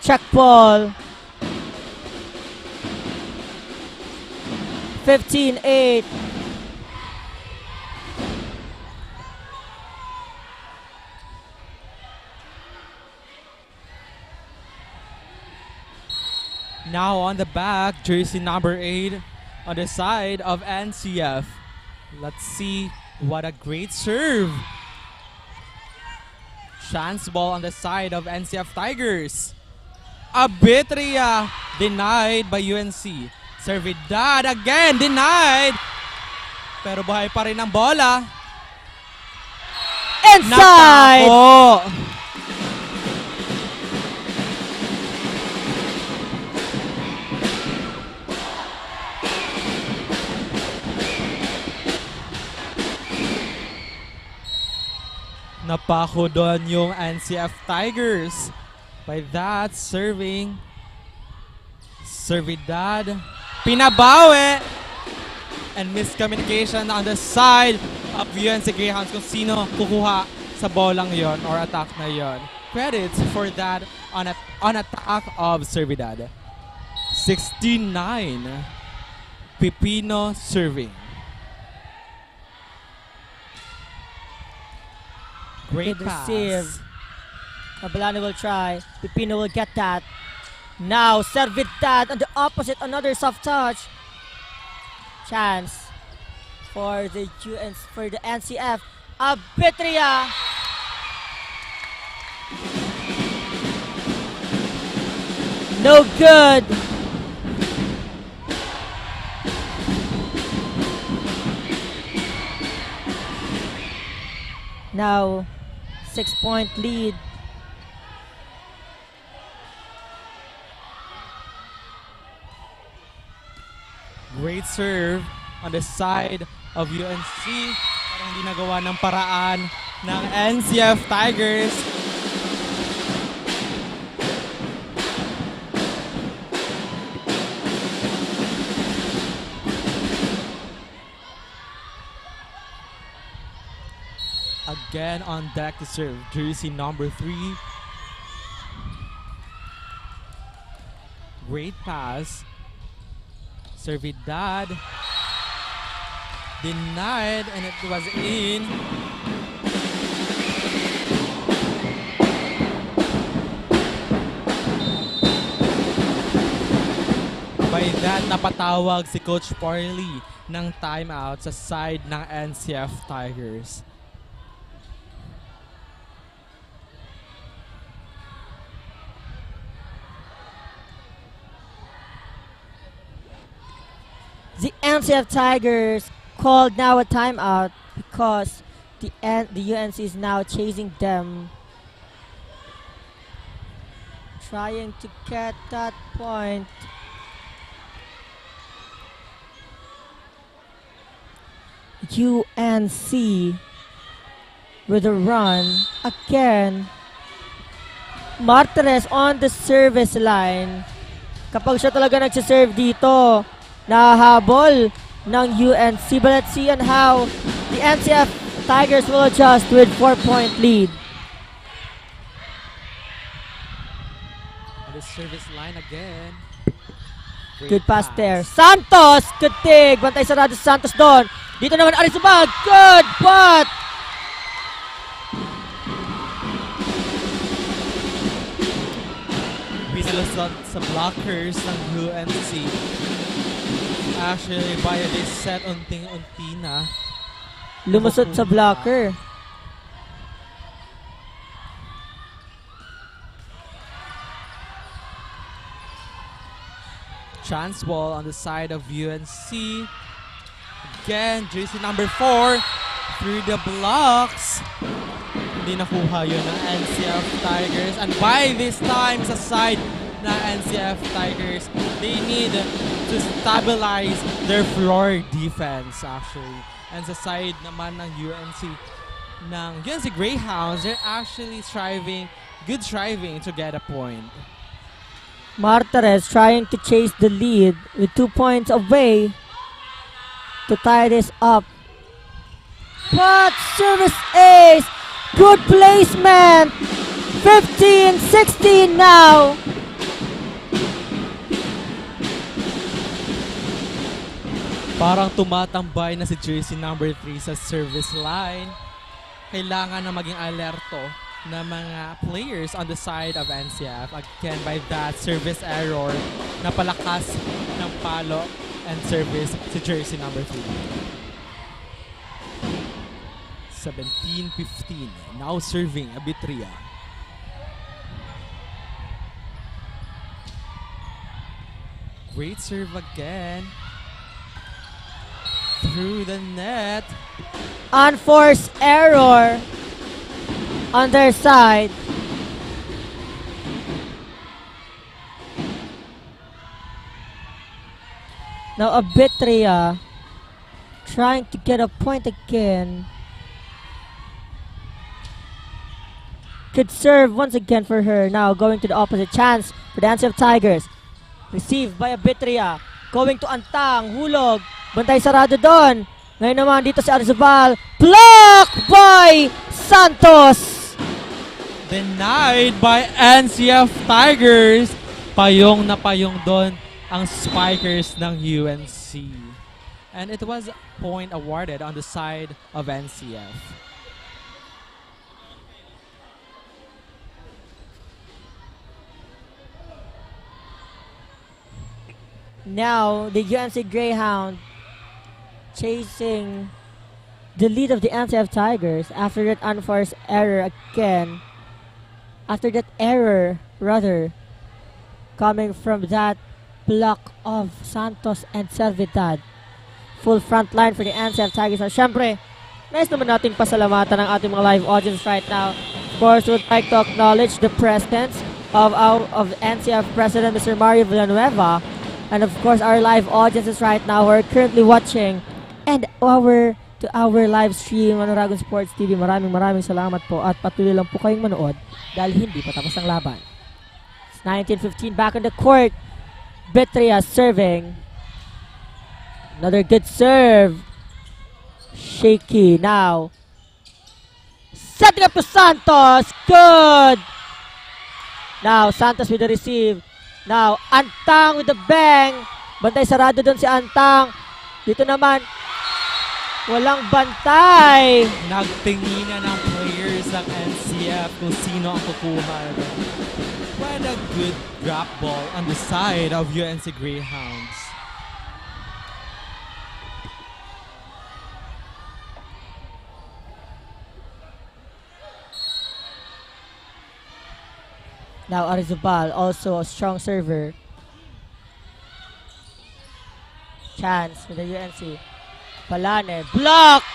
[SPEAKER 1] Check ball. 15-8.
[SPEAKER 11] Now on the back, jersey number 8 on the side of NCF. Let's see what a great serve. Chance ball on the side of NCF Tigers. Abitria denied by UNC. Servidad again denied. Pero buhay pa rin ang bola.
[SPEAKER 1] Inside!
[SPEAKER 11] Napako! Napako doon yung NCF Tigers. By that, serving. Servidad. Pinabawi. And miscommunication on the side of UNC Greyhounds kung sino kukuha sa bolang yon or attack na yon. Credits for that on attack of Servidad. 16-9. Pipino serving. Great
[SPEAKER 1] Good
[SPEAKER 11] pass.
[SPEAKER 1] receive. Abalani will try. Pipino will get that. Now Servidad on the opposite, another soft touch. Chance for the NCF. Abitria. No good. Now 6-point lead.
[SPEAKER 11] Great serve on the side of UNC. Parang hindi nagawa ng paraan ng NCF Tigers. again on deck to serve. Jersey number 3. Great pass. Servidad. Denied, and it was in. By that, napatawag si Coach Parley ng timeout sa side ng NCF Tigers.
[SPEAKER 1] The NCF Tigers called now a timeout because the UNC is now chasing them, trying to get that point. UNC with a run again. Martinez on the service line. Kapag siya talaga nagsiserve dito, nahabol ng UNC. But let's see on how the NCF Tigers will adjust with 4-point lead.
[SPEAKER 11] On the service line again.
[SPEAKER 1] Good pass there. Santos! Good dig! Bantay sarado si Santos doon. Dito naman Arizabal. Good but
[SPEAKER 11] Bisilusot sa blockers ng UNC. Actually, by this set, unting-unti na.
[SPEAKER 1] lumusot sa blocker.
[SPEAKER 11] Chance ball on the side of UNC. Again, jersey number 4 through the blocks. Hindi nakuha yun ng NCF Tigers. And by this time, sa side na NCF Tigers, they need to stabilize their floor defense actually. And sa side naman ng UNC Greyhounds, they're actually good striving to get a point.
[SPEAKER 1] Martinez trying to chase the lead with 2 points away to tie this up. But service ace! Good placement! 15-16 now!
[SPEAKER 11] Parang tumatambay na si jersey number 3 sa service line. Kailangan na maging alerto na mga players on the side of NCF. Again, by that service error, napalakas ng palo and service si jersey number 3. 17-15. Now serving Abitria. Great serve again. Through the net.
[SPEAKER 1] Unforced error on their side. Now Abitria trying to get a point again. Could serve once again for her. Now going to the opposite. Chance for the NCF Tigers. Received by Abitria. Going to Antang. Hulog. Bantay sarado doon. Ngayon naman dito si Arzabal. Blocked by Santos.
[SPEAKER 11] Denied by NCF Tigers. Payong na payong doon ang spikers ng UNC. And it was point awarded on the side of NCF.
[SPEAKER 1] Now the UNC Greyhound chasing the lead of the NCF Tigers after that unforced error again. After that error, rather, coming from that block of Santos and Servidad. Full front line for the NCF Tigers. At syempre, nice naman nating pasalamatan ang ating mga live audience right now. Of course, we'd like to acknowledge the presence of NCF President Mr. Mario Villanueva. And of course, our live audiences right now who are currently watching and our live stream on Dragon Sports TV. Maraming salamat po at patuloy lang po kayong manood dahil hindi pa tapos ang laban. It's 19-15 back on the court. Bitria serving. Another good serve. Shaky now. Setting up to Santos. Good. Now, Santos with the receive. Now, Antang with the bang. Bantay sarado doon si Antang. Dito naman, walang bantay.
[SPEAKER 11] Nagtinginan ng players ng NCF kung sino ang kukuha. What a good drop ball on the side of UNC Greyhounds.
[SPEAKER 1] Now, Arizobal, also a strong server. Chance for the UNC. Palane, block!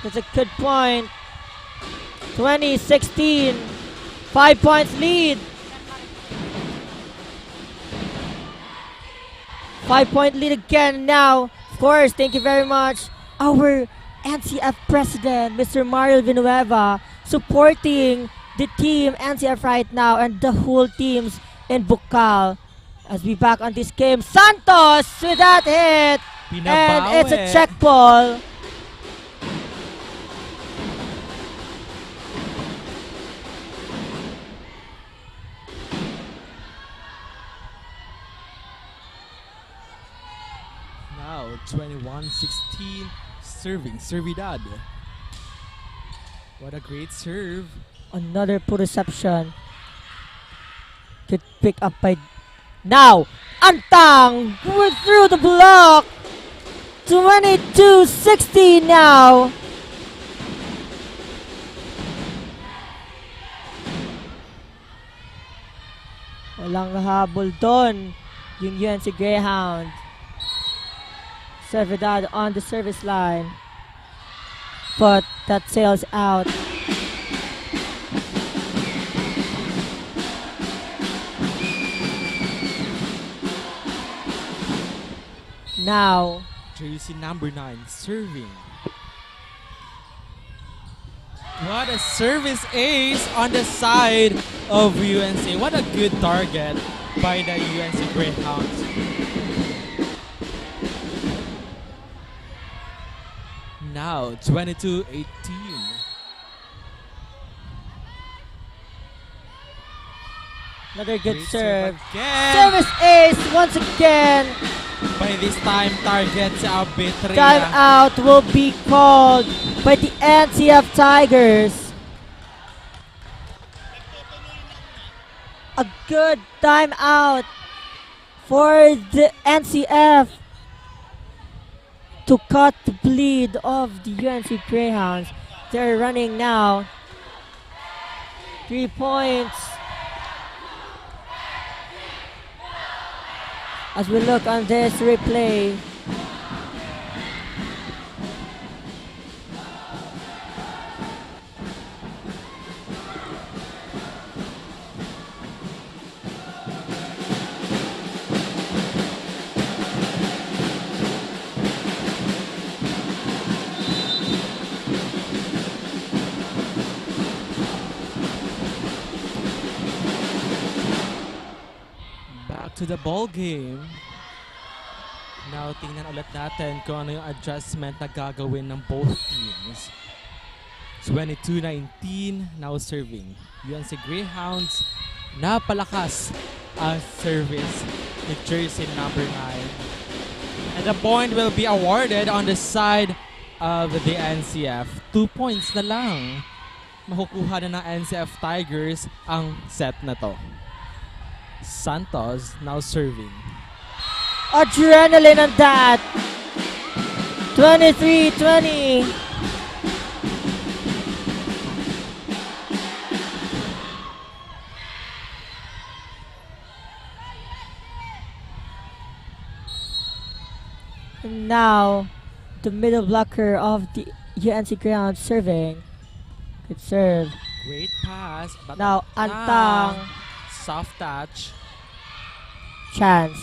[SPEAKER 1] That's a good point. 20-16. 5 points lead. 5-point lead again now. Of course, thank you very much. Our NCF president, Mr. Mario Villanueva, supporting the team NCF right now and the whole teams in Bucal. As we back on this game, Santos with that hit. And it's a check ball.
[SPEAKER 11] Now 21-16, serving Servidad. What a great serve.
[SPEAKER 1] Another poor reception. Good pick up by now. Antang went through the block. 22-16 now. Walang habol doon yung UNC Greyhound. Servidad on the service line. But that sails out. Now,
[SPEAKER 11] jersey number 9 serving. What a service ace on the side of UNC. What a good target by the UNC Greyhounds. Now 22-18.
[SPEAKER 1] Another good
[SPEAKER 11] Great
[SPEAKER 1] serve.
[SPEAKER 11] again.
[SPEAKER 1] Service ace once again.
[SPEAKER 11] By this time, target sa Arbitria.
[SPEAKER 1] Timeout will be called by the NCF Tigers. A good timeout for the NCF to cut the bleed of the UNC Greyhounds. They're running now. 3 points. As we look on this replay,
[SPEAKER 11] to the ball game. Now, tingnan ulit natin kung ano yung adjustment na gagawin ng both teams. 22-19, now serving. UNC Greyhounds, napalakas ang service ni jersey number 9. And the point will be awarded on the side of the NCF. 2 points na lang. Makukuha na ng NCF Tigers ang set na to. Santos now serving.
[SPEAKER 1] adrenaline on that. 23-20. And now, the middle blocker of the UNC Ground serving. Good serve.
[SPEAKER 11] Great pass. But
[SPEAKER 1] Now, Antang.
[SPEAKER 11] Soft touch.
[SPEAKER 1] Chance.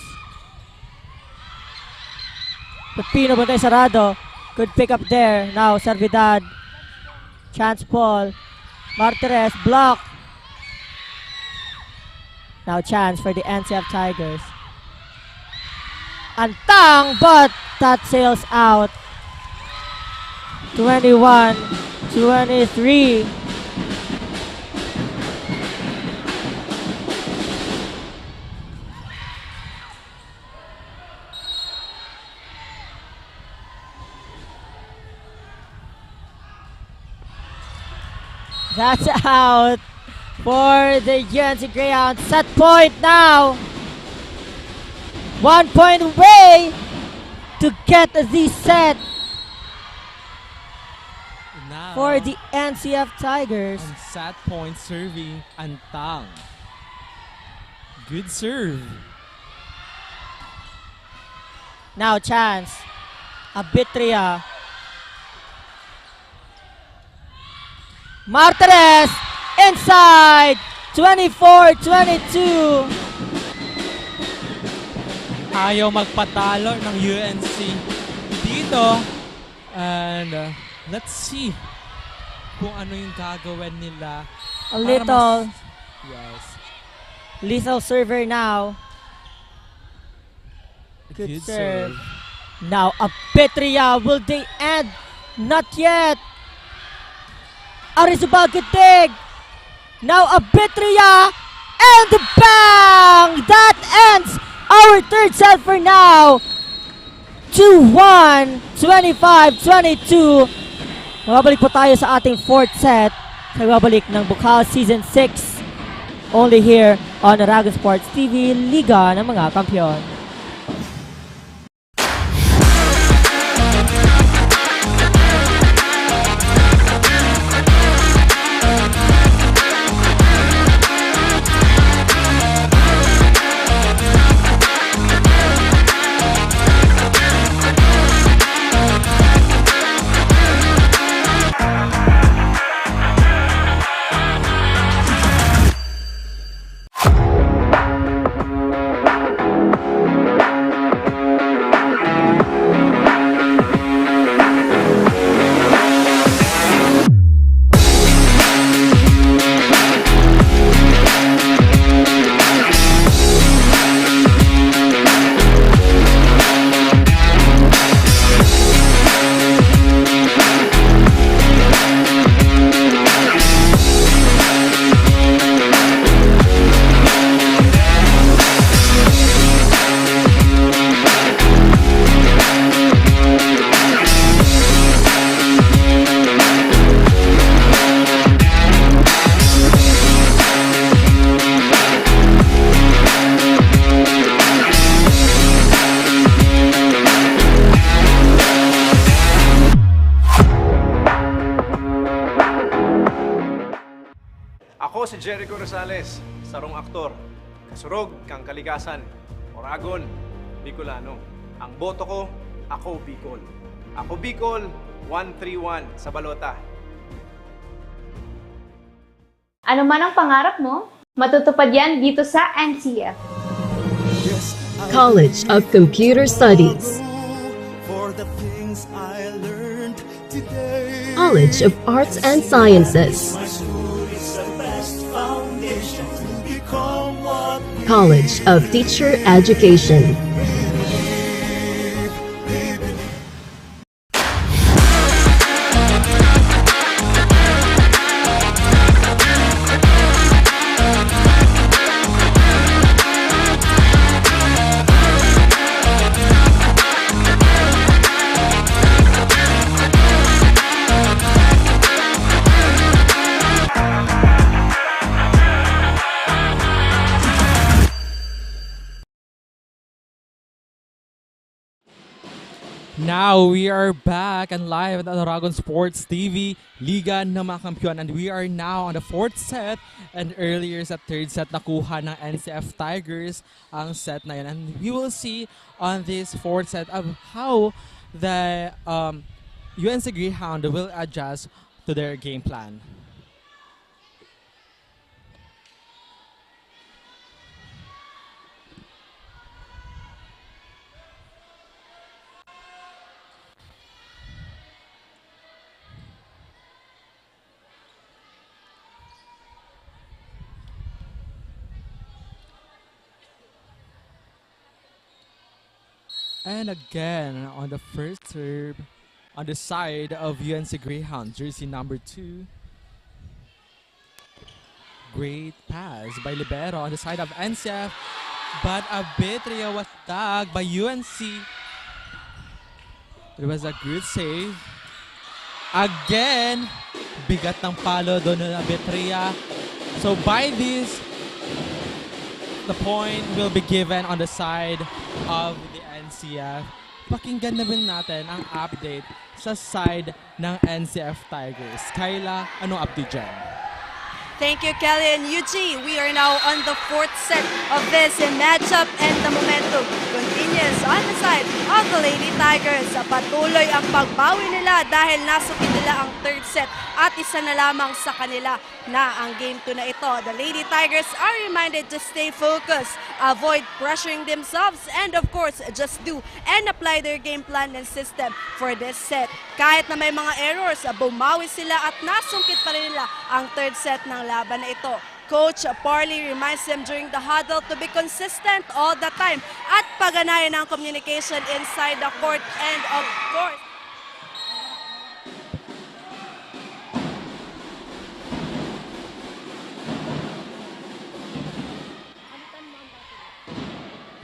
[SPEAKER 1] Pepino bantay sarado. Good pick up there. Now, Servidad. Chance ball. Martirez, block. Now, chance for the NCF Tigers. Antang, but that sails out. 21-20. 23. That's out for the UNC Greyhounds. Set point now. 1 point away to get the set
[SPEAKER 11] Now,
[SPEAKER 1] for the NCF Tigers.
[SPEAKER 11] on set point serving Antang. Good serve.
[SPEAKER 1] Now chance. Abitria. Martinez inside. 24-22.
[SPEAKER 11] Ayaw magpatalo ng UNC dito. And let's see kung ano yung gagawin nila.
[SPEAKER 1] A
[SPEAKER 11] para
[SPEAKER 1] little
[SPEAKER 11] yes.
[SPEAKER 1] lethal server now. Good serve. Now Abitria. Will they end? Not yet. Arizabal, good dig. Now Abitria. And bang! That ends our third set for now. 2-1, 25-22. Mababalik po tayo sa ating fourth set. Nagbabalik ng Bucal Season 6. Only here on Dragon Sports TV, Liga ng mga Kampiyon.
[SPEAKER 5] Ako si Jericho Rosales, sarong aktor, kasurog kang kalikasan, Oragon, Bicolano. Ang boto ko, ako Bicol. Ako Bicol, 131 sa balota.
[SPEAKER 6] Ano man ang pangarap mo, matutupad yan dito sa NCF.
[SPEAKER 7] College of Computer Studies, College of Arts and Sciences, College of Teacher Education,
[SPEAKER 11] Now we are back and live at Dragon Sports TV, Liga ng mga Kampiyon, and we are now on the fourth set. And earlier sa third set, nakuha ng NCF Tigers ang set na yun. And we will see on this fourth set of how the UNC Greyhound will adjust to their game plan. And again, on the first serve on the side of UNC Greyhound, jersey number 2. Great pass by Libero on the side of NCF, but a Betria was tagged by UNC. It was a good save. Again, bigat ng palo doon na Betria. So by this, the point will be given on the side of the NCF. Pakinggan naman natin ang update sa side ng NCF Tigers. Kyla, anong update dyan?
[SPEAKER 3] Thank you, Kelly and Yuji. We are now on the 4th set of this matchup and the momentum continues on the side of the Lady Tigers. Patuloy ang pagbawi nila dahil nasukit nila ang 3rd set at isa na lamang sa kanila na ang game 2 na ito. The Lady Tigers are reminded to stay focused, avoid pressuring themselves, and of course, just do and apply their game plan and system for this set. Kahit na may mga errors, bumawi sila at nasungkit pa rin nila ang 3rd set ng laban na ito. Coach Parley reminds them during the huddle to be consistent all the time at paganayan ang communication inside the court and of course,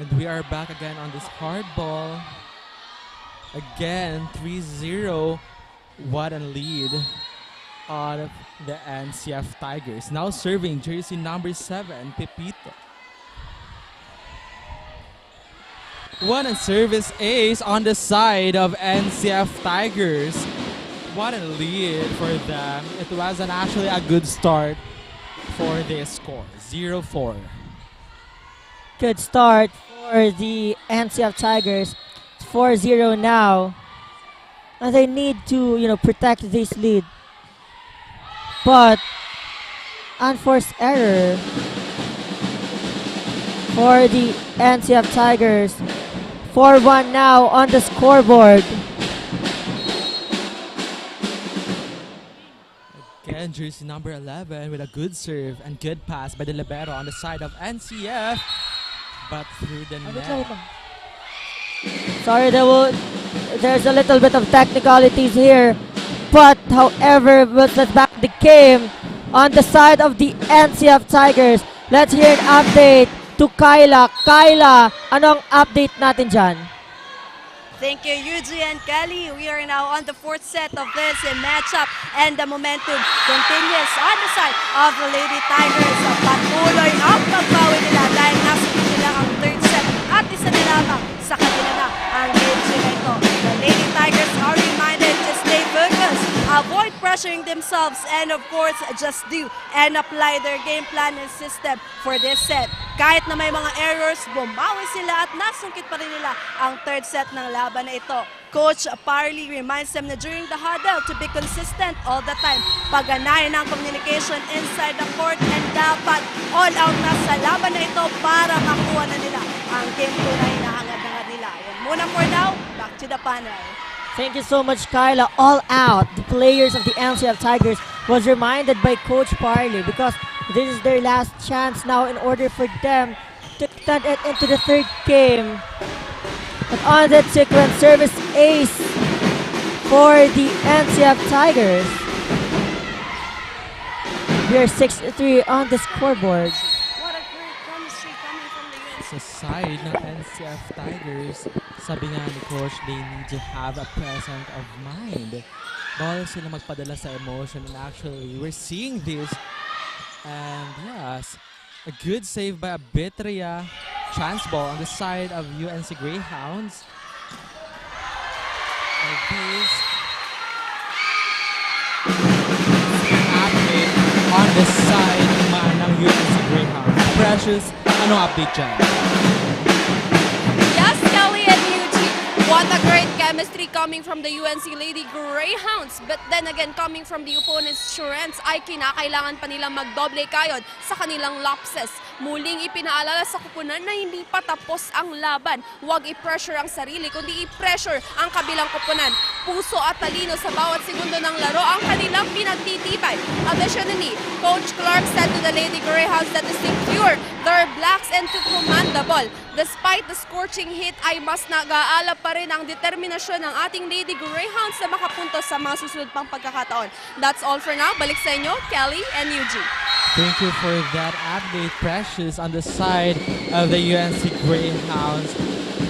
[SPEAKER 11] and we are back again on this hard ball. Again, 3-0. What a lead on the NCF Tigers. Now serving jersey number 7, Pepito. What a service ace on the side of NCF Tigers. What a lead for them. It wasn't actually a good start for their score. 0-4.
[SPEAKER 1] Good start for the NCF Tigers. It's 4-0 now. And they need to, protect this lead. But unforced error for the NCF Tigers. 4-1 now on the scoreboard.
[SPEAKER 11] Again, jersey number 11 with a good serve and good pass by the libero on the side of NCF, but through the net.
[SPEAKER 1] Sorry, there's a little bit of technicalities here. But however, let's back the game on the side of the NCF Tigers. Let's hear an update to Kyla. Kyla, anong update natin dyan?
[SPEAKER 3] thank you, Yuji and Kelly. We are now on the 4th set of this matchup and the momentum continues on the side of the Lady Tigers. Patuloy ang pagbawi nila dahil nasubok nila ang 3rd set at isa na lamang sa kanila na ang game 2 na ito. The Lady Tigers are reminded to stay focused, avoid pressuring themselves, and of course, just do and apply their game plan and system for this set. Kahit na may mga errors, bumawi sila at nasungkit pa rin nila ang 3rd set ng laban na ito. Coach Parley reminds them na during the huddle to be consistent all the time. Pagganayan ang communication inside the court and dapat all out na sa laban na ito para makuha na nila ang game 2 na hinahangad na nila. Yan muna for now, back to the panel.
[SPEAKER 1] Thank you so much, Kyla. All out, the players of the NCF Tigers was reminded by Coach Parley because this is their last chance now in order for them to turn it into the 3rd game. But on that sequence, service ace for the NCF Tigers. We are 6-3 on the scoreboard.
[SPEAKER 3] What a great chemistry coming from the UNC.
[SPEAKER 11] Sa side ng NCF Tigers, sabi nga ni Coach, they need to have a presence of mind. Bawal sila magpadala sa emotion, and actually, we're seeing this. And yes, a good save by Abitria. Chance ball on the side of UNC Greyhounds. Like this. Update on the side naman ng UNC Greyhounds. Precious, anong update dyan?
[SPEAKER 4] Yes, Kelly and Eugene. What a great chemistry coming from the UNC Lady Greyhounds. But then again, coming from the opponent's strengths, ay kinakailangan pa nilang magdoble kayod sa kanilang lapses. Muling ipinaalala sa kupunan na hindi pa tapos ang laban. Huwag i-pressure ang sarili, kundi i-pressure ang kabilang kupunan puso at talino sa bawat segundo ng laro ang kanilang pinagtitibay. Additionally, Coach Clark said to the Lady Greyhounds that to secure their blacks and to command the ball. Despite the scorching heat ay mas nag-aalab pa rin ang determinasyon ng ating Lady Greyhounds na makapuntos sa mga susunod pang pagkakataon. That's all for now. Balik sa inyo, Kelly and Eugene.
[SPEAKER 11] Thank you for that update, Precious, on the side of the UNC Greyhounds.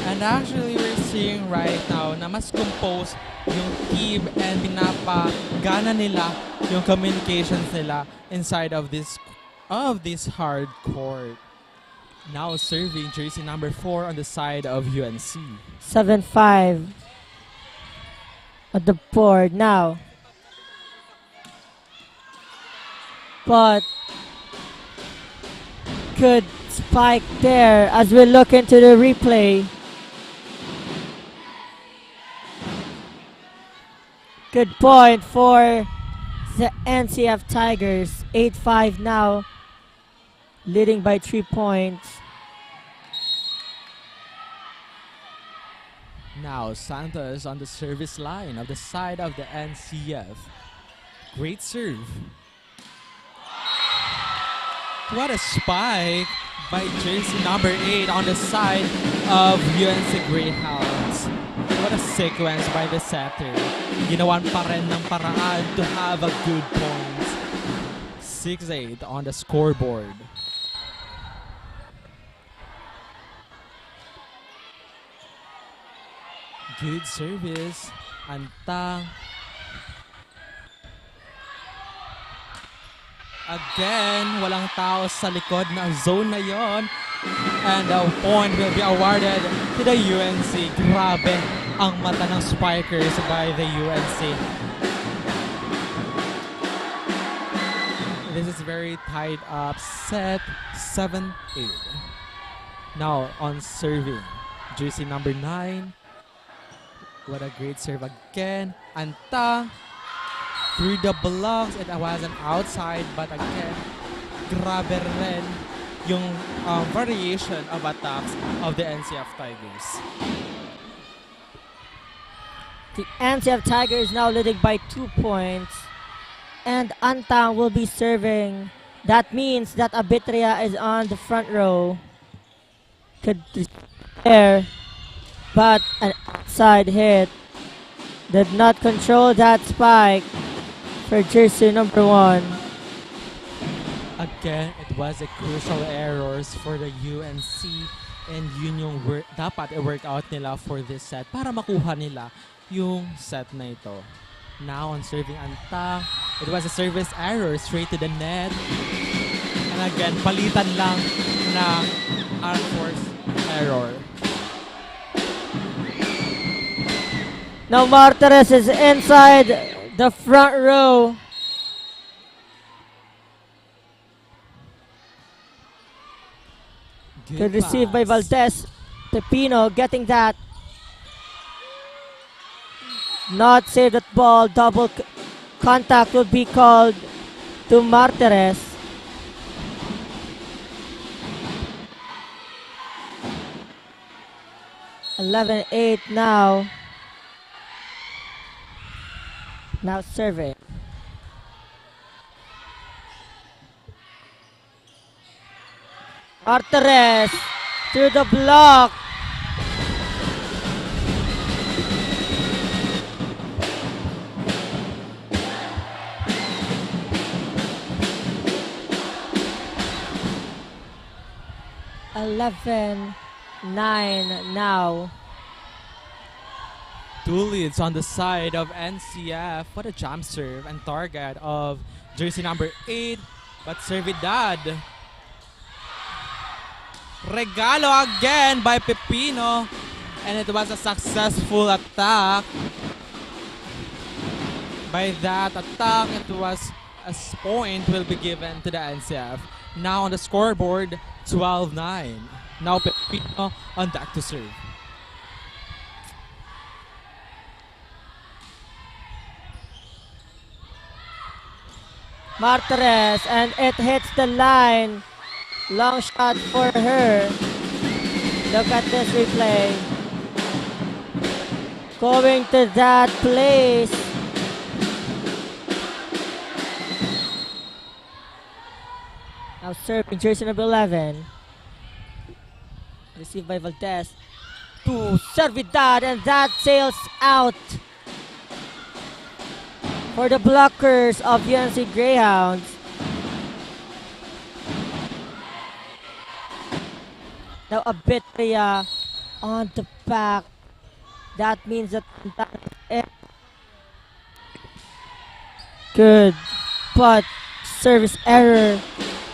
[SPEAKER 11] And actually, we're seeing right now na mas compose yung team and pinapagana nila yung communications nila inside of this hard court. Now serving jersey number 4 on the side of UNC.
[SPEAKER 1] 7-5 at the board now. But good spike there as we look into the replay. Good point for the NCF Tigers. 8-5 now, leading by 3 points.
[SPEAKER 11] Now Santos on the service line of the side of the NCF. Great serve. What a spike by jersey number 8 on the side of UNC Greyhounds. What a sequence by the setter. Ginawan pa rin ng paraan to have a good point. 6-8 on the scoreboard. Good service. Antang. Again, walang tao sa likod na zone na yon. And the point will be awarded to the UNC. Grabe ang mata ng spikers by the UNC. This is very tied up. Set 7-8. Now on serving, jersey number 9. What a great serve again. Antang through the blocks. It wasn't outside, but again, grabe rin yung variation of attacks of the NCF Tigers.
[SPEAKER 1] The NCF Tigers now leading by 2 points. And Antang will be serving. That means that Abitria is on the front row. Could there, but an outside hit. Did not control that spike for jersey number 1.
[SPEAKER 11] Again, it was a crucial errors for the UNC, and yun yung dapat i-work out nila for this set para makuha nila yung set na ito. Now on serving Antang, it was a service error straight to the net. And again, palitan lang na unforced error.
[SPEAKER 1] Now Martinez is inside the front row. Good receive by Valdez. Pepino getting that. Not save that ball. Double contact will be called to Martinez. (11-8) now. Now serving. Martinez to the block. (11-9) now.
[SPEAKER 11] 2 leads on the side of NCF. What a jump serve and target of jersey number 8. But Servidad. Regalo again by Pepino. And it was a successful attack. By that attack, it was a point will be given to the NCF. Now on the scoreboard, 12-9. Now Pepino on deck to serve.
[SPEAKER 1] Martinez, and it hits the line. Long shot for her. Look at this replay. going to that place. Now serving jersey number 11. Received by Valdez. To Servidad, and that sails out for the blockers of UNC Greyhounds. Now a bit on the back. That means that good, but service error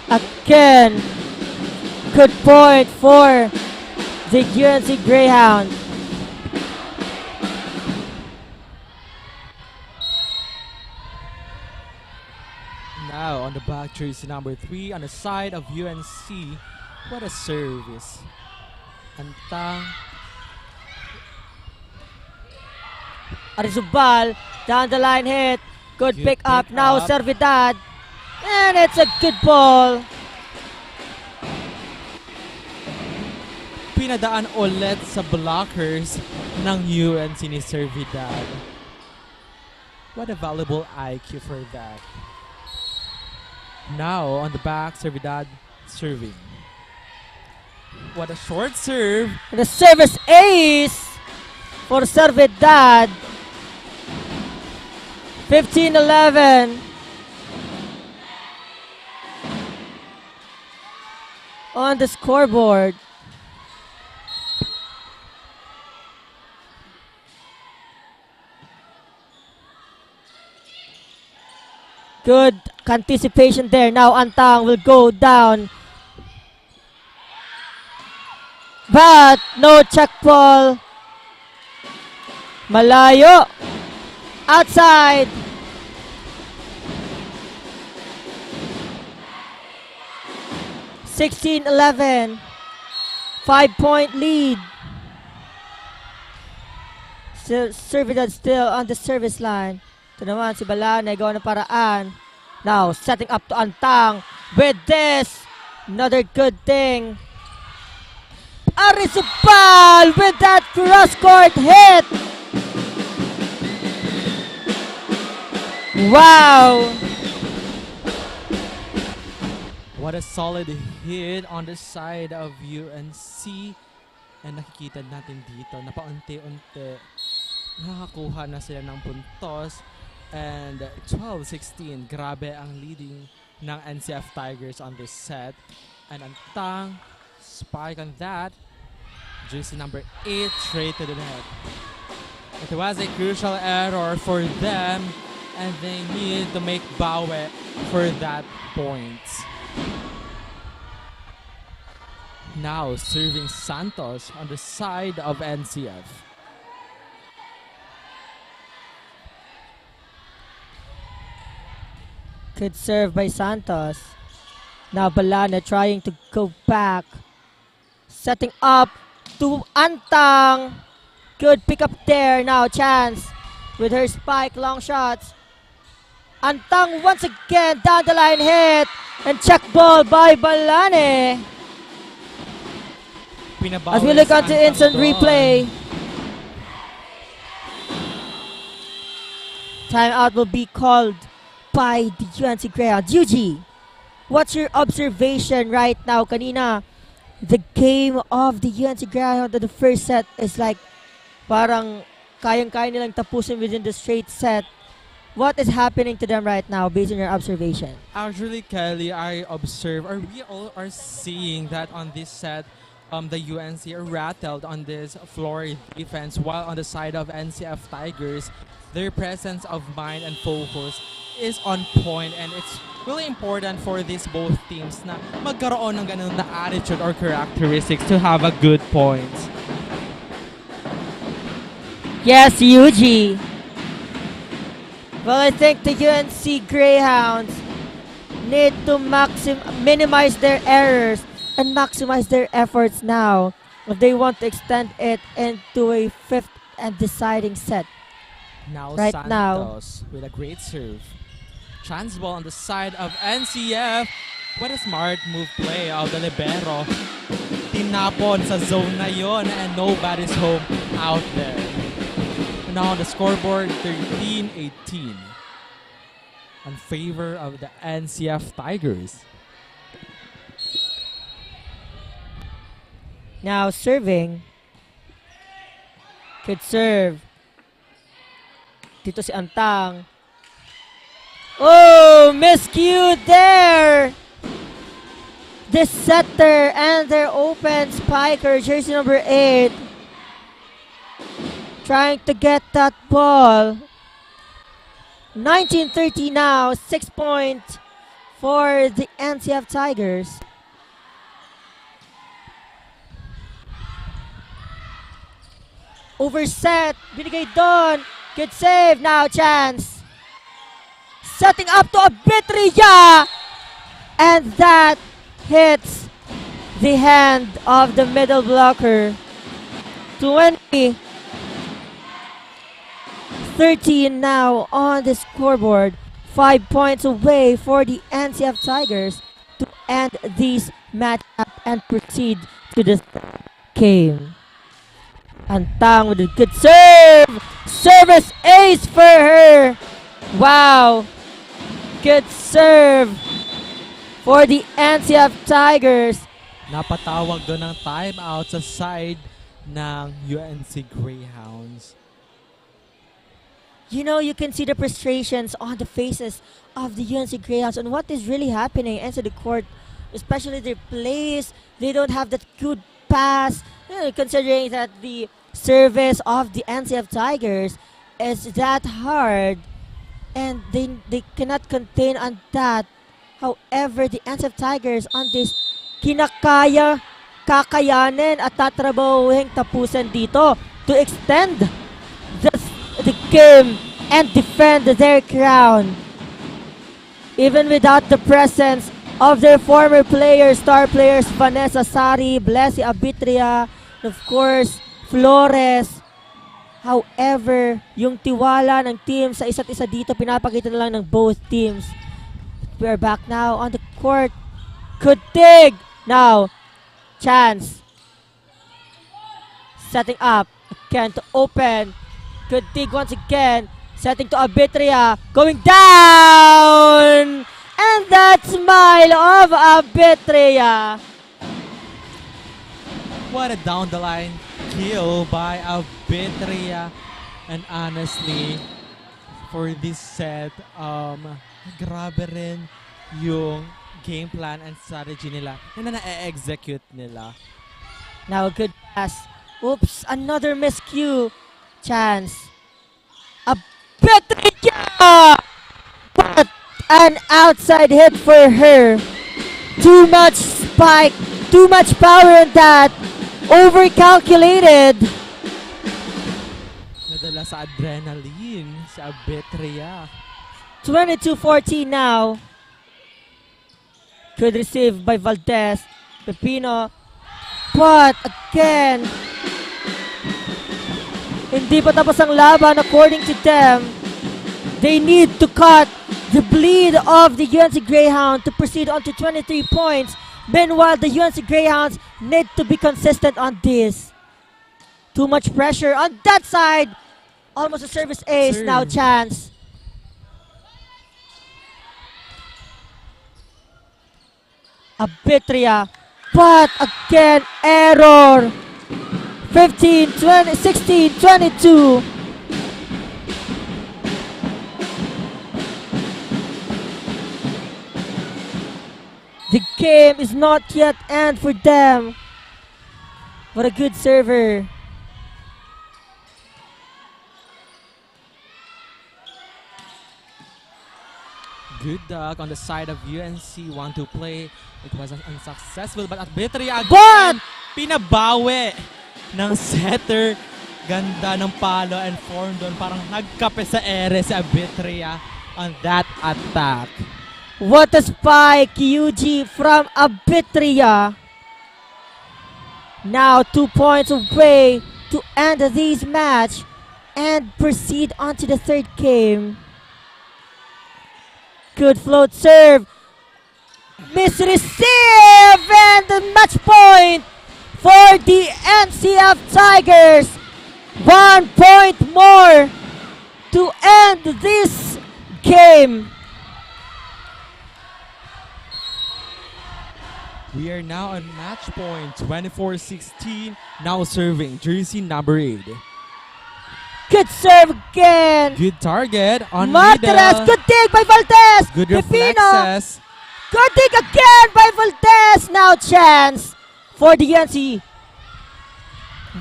[SPEAKER 1] again. Good point for the UNC Greyhound.
[SPEAKER 11] Now on the back jersey number 3 on the side of UNC. What a service. Antang.
[SPEAKER 1] Arizubal, down the line hit. Good pick up. Now Servidad. And it's a good ball.
[SPEAKER 11] Pinadaan ulit sa blockers ng UNC ni Servidad. What a valuable IQ for that. Now on the back, Servidad serving. What a short serve.
[SPEAKER 1] The service ace for Servidad. 15-11. On the scoreboard. Good anticipation there. Now Antang will go down. But no check ball. Malayo. Outside. (16-11). 5-point lead. Servidad still on the service line. Ito naman si Balane, gawa ng paraan. Now, setting up to Antang. With this, another good thing. Arizubal with that cross-court hit. Wow!
[SPEAKER 11] What a solid hit on the side of UNC. And nakikita natin dito na paunti-unti nakakuha na sila ng puntos. And 12-16, grabe ang leading ng NCF Tigers on this set. And Antang, spike on that. Jersey number 8 straight to the net. It was a crucial error for them, and they need to make bawi for that point. Now serving Santos on the side of NCF.
[SPEAKER 1] Good serve by Santos. Now Balana trying to go back. Setting up to Antang. Good pick up there. Now chance with her spike long shots. Antang once again down the line hit. And check ball by Balane. As we look onto instant replay. Timeout will be called by the UNC Greyhounds. Yuji, what's your observation right now? Kanina, the game of the UNC Greyhounds in the first set is like parang kayang-kaya nilang tapusin within the straight set. What is happening to them right now based on your observation?
[SPEAKER 11] Actually, Kelly, I observe, or we all are seeing that on this set, the UNC are rattled on this floor defense, while on the side of NCF Tigers, their presence of mind and focus is on point, and it's really important for these both teams na magkaroon ng ganun na attitude or characteristics to have a good point.
[SPEAKER 1] Yes, Yuji. Well, I think the UNC Greyhounds need to minimize their errors and maximize their efforts now if they want to extend it into a fifth and deciding set.
[SPEAKER 11] Now
[SPEAKER 1] right
[SPEAKER 11] Santos with a great serve. Chance ball on the side of NCF. What a smart move play of the libero. Tinapon sa zone na yon and nobody's home out there. now on the scoreboard 13-18 in favor of the NCF Tigers.
[SPEAKER 1] Now serving. Good serve. Dito si Antang. Oh, miscued there. The setter and their open spiker, jersey number 8. Trying to get that ball. 19-30 now. 6 points for the NCF Tigers. Overset. Binigay doon. Good save. Now chance. Setting up to Abitria. And that hits the hand of the middle blocker. 20-13 now on the scoreboard. 5 points away for the NCF Tigers to end this matchup and proceed to the game. Antang with a good serve. Service ace for her. Wow. Good serve for the NCF Tigers.
[SPEAKER 11] Napatawag doon ng timeout sa side ng UNC Greyhounds.
[SPEAKER 1] You know, you can see the frustrations on the faces of the UNC Greyhounds on what is really happening inside the court, especially their plays. They don't have that good pass, considering that the service of the NCF Tigers is that hard and they cannot contain on that. However, the NCF Tigers on this kakayanin at tatrabahuhin tapusan dito to extend the game and defend their crown. Even without the presence of their former players, star players Vanessa Sari, Blessy Abitria, of course, Flores. However, yung tiwala ng team sa isa't isa dito, pinapakita na lang ng both teams. We are back now on the court. Good dig! Now, chance. Setting up again to open. Good dig once again. Setting to Abitria. Going down! And that smile of Abitria.
[SPEAKER 11] What a down the line kill by Abitria. And honestly, for this set, grabe rin yung game plan and strategy nila na na-execute nila.
[SPEAKER 1] Now a good pass. Oops, another miscue. Chance. Abitria! What an outside hit for her. Too much spike. Too much power in that. Overcalculated.
[SPEAKER 11] Nadala sa adrenaline sa Abitria.
[SPEAKER 1] 22-14 now. Good receive by Valdez. Pepino. But again, hindi pa tapos ang laban according to them. They need to cut the bleed of the UNC Greyhound to proceed on to 23 points. Meanwhile, the UNC Greyhounds need to be consistent on this. Too much pressure on that side. Almost a service ace.
[SPEAKER 11] Serve.
[SPEAKER 1] Now chance. Abitria. But again, error. 15, 20, 16, 22. The game is not yet end for them. What a good server.
[SPEAKER 11] Good dog on the side of UNC. Want to play. It was unsuccessful, but Abitria
[SPEAKER 1] But
[SPEAKER 11] again, pinabawi ng setter. Ganda ng palo and form doon. Parang nagkape sa ere si Abitria on that attack.
[SPEAKER 1] what a spike, UG from Abitria. Now 2 points away to end this match and proceed on to the third game. Good float serve. Misreceive and the match point for the NCF Tigers. 1 point more to end this game.
[SPEAKER 11] We are now on match point 24-16. Now serving jersey number 8.
[SPEAKER 1] Good serve again.
[SPEAKER 11] Good target on
[SPEAKER 1] Martinez,
[SPEAKER 11] middle.
[SPEAKER 1] good dig by Valdez.
[SPEAKER 11] Good
[SPEAKER 1] Pipino.
[SPEAKER 11] reflexes.
[SPEAKER 1] Good dig again by Valdez. Now chance for the UNC.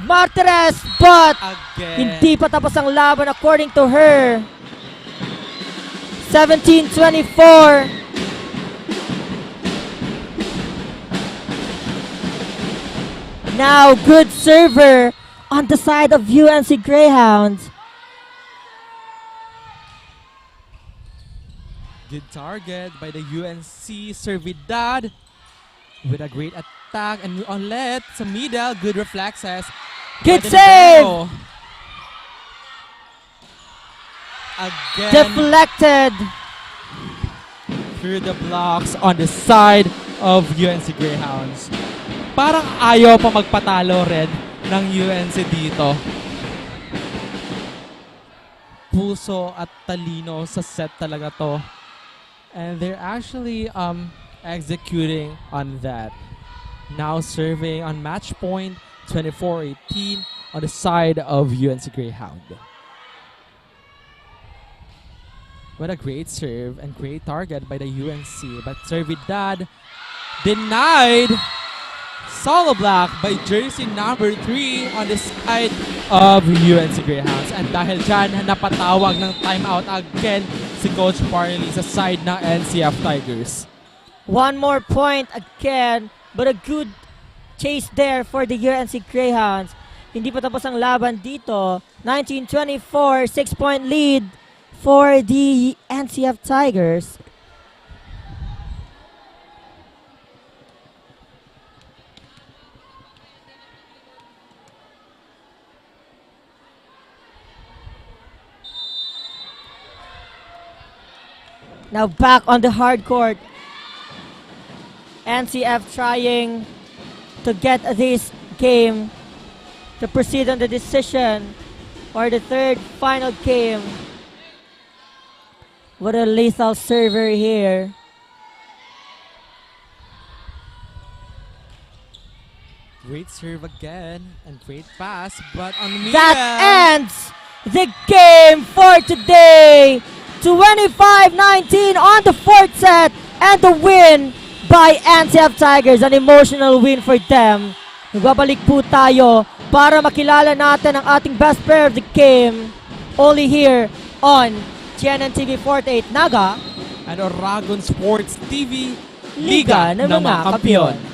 [SPEAKER 1] Martinez, but
[SPEAKER 11] Again.
[SPEAKER 1] hindi pa tapos ang laban according to her. 17-24. Now good server on the side of UNC Greyhounds.
[SPEAKER 11] Good target by the UNC Servidad with a great attack and ulit sa middle. Good reflexes.
[SPEAKER 1] Good
[SPEAKER 11] Pwede na
[SPEAKER 1] save!
[SPEAKER 11] pero. Again.
[SPEAKER 1] Deflected.
[SPEAKER 11] Through the blocks on the side of UNC Greyhounds. Parang ayaw pa magpatalo red ng UNC dito. Puso at talino sa set talaga to. And they're actually executing on that. Now serving on match point 24-18 on the side of UNC Greyhound. What a great serve and great target by the UNC. But Servidad denied. Solo block by jersey number 3 on the side of UNC Greyhounds. And dahil dyan, napatawag ng timeout again si Coach Parley sa side ng NCF Tigers.
[SPEAKER 1] One more point again, but a good chase there for the UNC Greyhounds. Hindi pa tapos ang laban dito. 19-24, 6-point lead for the NCF Tigers. Now back on the hard court. NCF trying to get this game to proceed on the decision for the third final game. What a lethal server here.
[SPEAKER 11] Great serve again and great pass, but on the middle.
[SPEAKER 1] That ends the game for today. 25-19 on the fourth set, and the win by NCF Tigers. An emotional win for them. Nagbabalik po tayo para makilala natin ang ating best player of the game. Only here on GNN TV 48 Naga
[SPEAKER 11] and Oragon Sports TV,
[SPEAKER 1] Liga ng mga Kampiyon.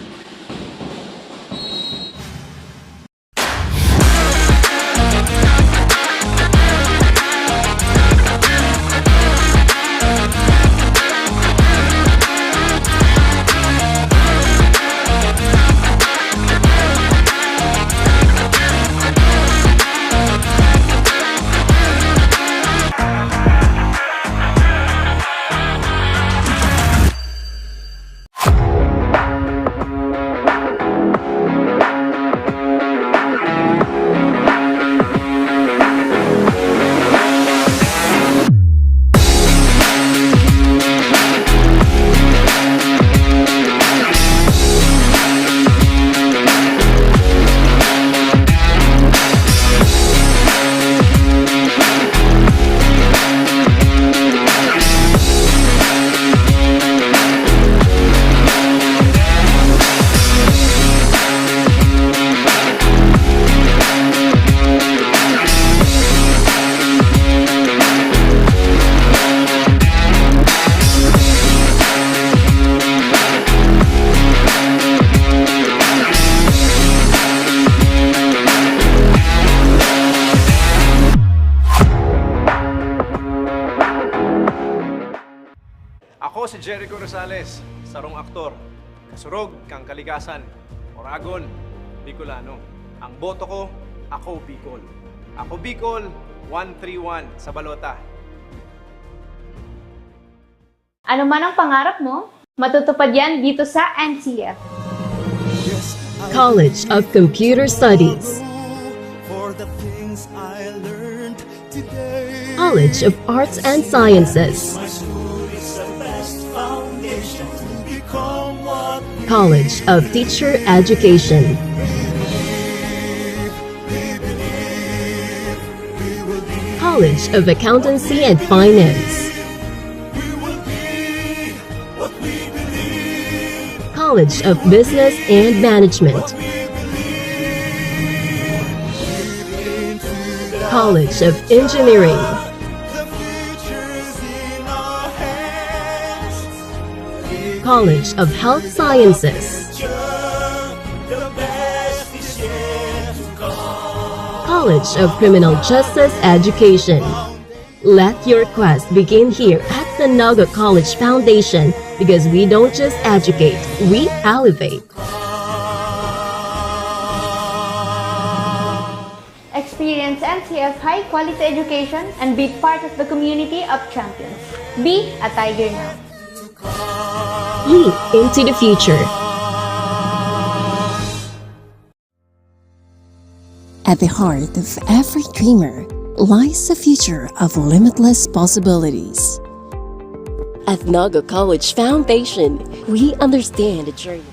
[SPEAKER 5] Ako si Jericho Rosales, sarong aktor. Kasurog kang kalikasan. Oragon, Bicolano. Ang boto ko, ako Bicol. Ako Bicol, 131 sa balota.
[SPEAKER 6] Ano man ang pangarap mo, matutupad yan dito sa NCF.
[SPEAKER 7] College of Computer Studies.
[SPEAKER 12] For the things
[SPEAKER 7] College of Arts and Sciences, College of Teacher Education, College of Accountancy and Finance, College of Business and Management, College of Engineering, College of Health Sciences, College of Criminal Justice Education. Let your quest begin here at the Naga College Foundation because we don't just educate, we elevate.
[SPEAKER 6] Experience NCF high-quality education and be part of the community of champions. Be a Tiger now.
[SPEAKER 7] Leap into the future.
[SPEAKER 12] At the heart of every dreamer lies a future of limitless possibilities.
[SPEAKER 7] At Naga College Foundation, we understand the journey.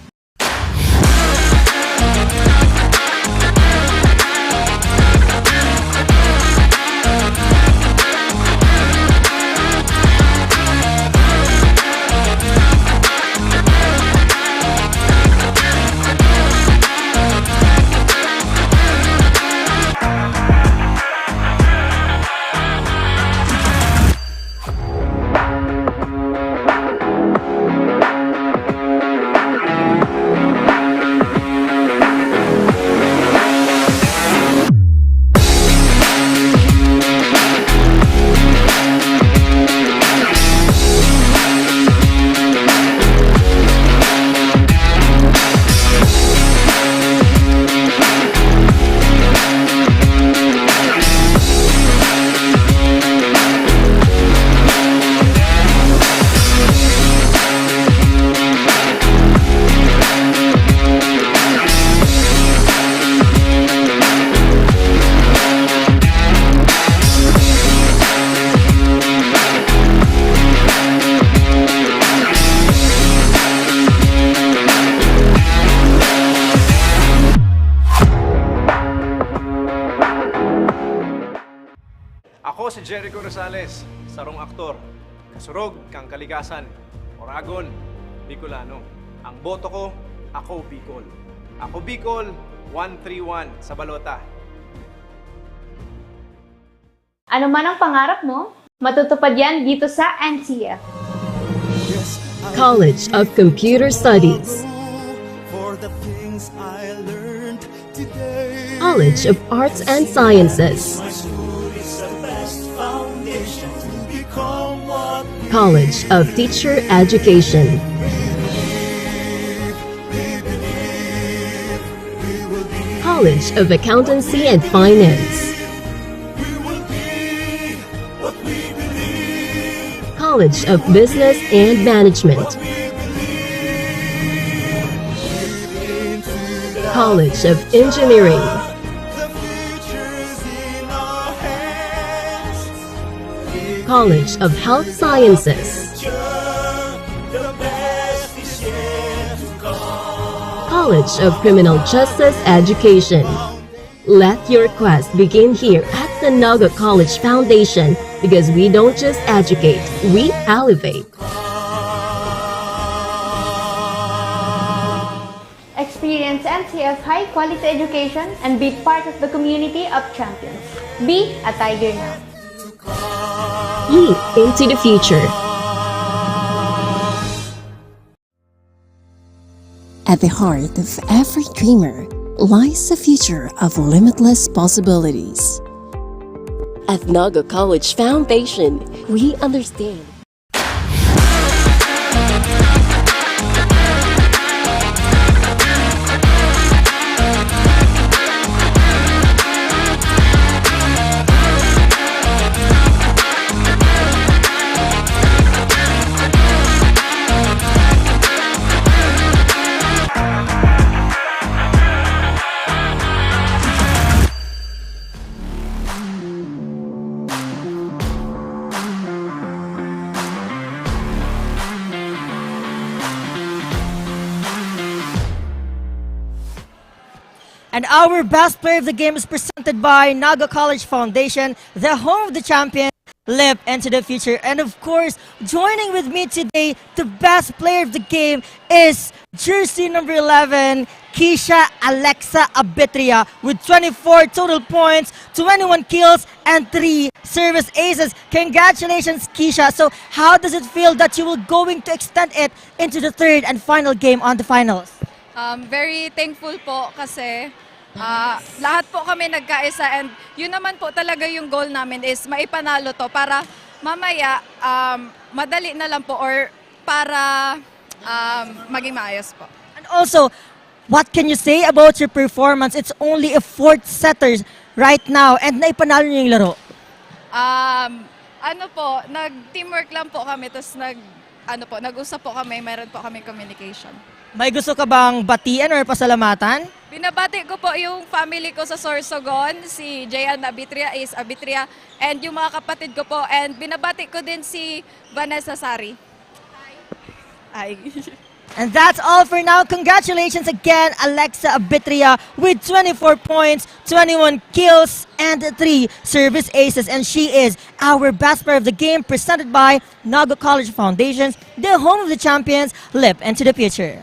[SPEAKER 5] Ako si Jericho Rosales, sarong aktor, kasurog kang kalikasan, Oragon, Bicolano. Ang boto ko, ako Bicol. Ako Bicol, 131 sa balota.
[SPEAKER 6] Ano man ang pangarap mo, matutupad yan dito sa NCF.
[SPEAKER 7] College of Computer Studies, College of Arts and Sciences, College of Teacher Education, College of Accountancy and Finance, College of Business and Management, College of Engineering, College of Health Sciences, College of Criminal Justice Education. Let your quest begin here at the Naga College Foundation because we don't just educate, we elevate.
[SPEAKER 6] Experience NCF high-quality education and be part of the community of champions. Be a Tiger now.
[SPEAKER 7] Leap into the future.
[SPEAKER 12] At the heart of every dreamer lies a future of limitless possibilities.
[SPEAKER 7] At Naga College Foundation, we understand.
[SPEAKER 1] And our best player of the game is presented by Naga College Foundation, the home of the champion, live into the future. And of course, joining with me today, the best player of the game is jersey number 11, Keisha Alexa Abitria, with 24 total points, 21 kills, and 3 service aces. Congratulations, Keisha. So how does it feel that you will going to extend it into the third and final game on the finals?
[SPEAKER 13] Very thankful po kasi lahat po kami nagkaisa and yun naman po talaga yung goal namin is maipanalo to para mamaya madali na lang po or para maging maayos po.
[SPEAKER 1] And also, what can you say about your performance? It's only a fourth setters right now and naipanalo niyo yung laro.
[SPEAKER 13] Ano po, nag-teamwork lang po kami tapos nag-usap po kami, meron po kami communication.
[SPEAKER 1] May gusto ka bang batian or pasalamatan?
[SPEAKER 13] Binabati ko po yung family ko sa Sorsogon, si Jayan Abitria, Ace Abitria, and yung mga kapatid ko po. And binabati ko din si Vanessa Sari. Hi.
[SPEAKER 1] And that's all for now. Congratulations again, Alexa Abitria, with 24 points, 21 kills, and 3 service aces. And she is our best player of the game, presented by Naga College Foundations, the home of the champions, live into the future.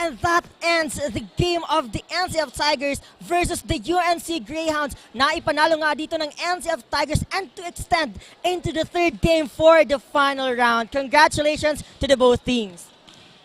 [SPEAKER 1] And that ends the game of the NCF Tigers versus the UNC Greyhounds. Naipanalo nga dito ng NCF Tigers and to extend into the third game for the final round. Congratulations to the both teams.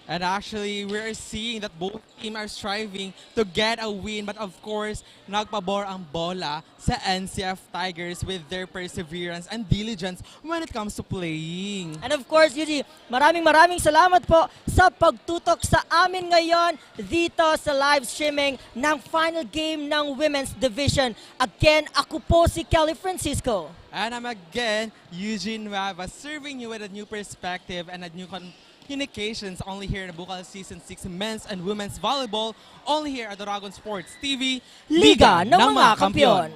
[SPEAKER 2] And actually, we're seeing that both teams are striving to get a win. But of course, nagpabor ang bola sa NCF Tigers with their perseverance and diligence when it comes to playing.
[SPEAKER 1] And of course, Yuji, maraming salamat po sa pagtutok sa amin ngayon dito sa live streaming ng final game ng Women's Division. Again, ako po si Kelly Francisco.
[SPEAKER 2] And I'm again, Eugene Rava, serving you with a new perspective and a new communications only here in Bucal Season 6 Men's and Women's Volleyball, only here at Dragon Sports TV,
[SPEAKER 1] Liga ng mga Kampiyon.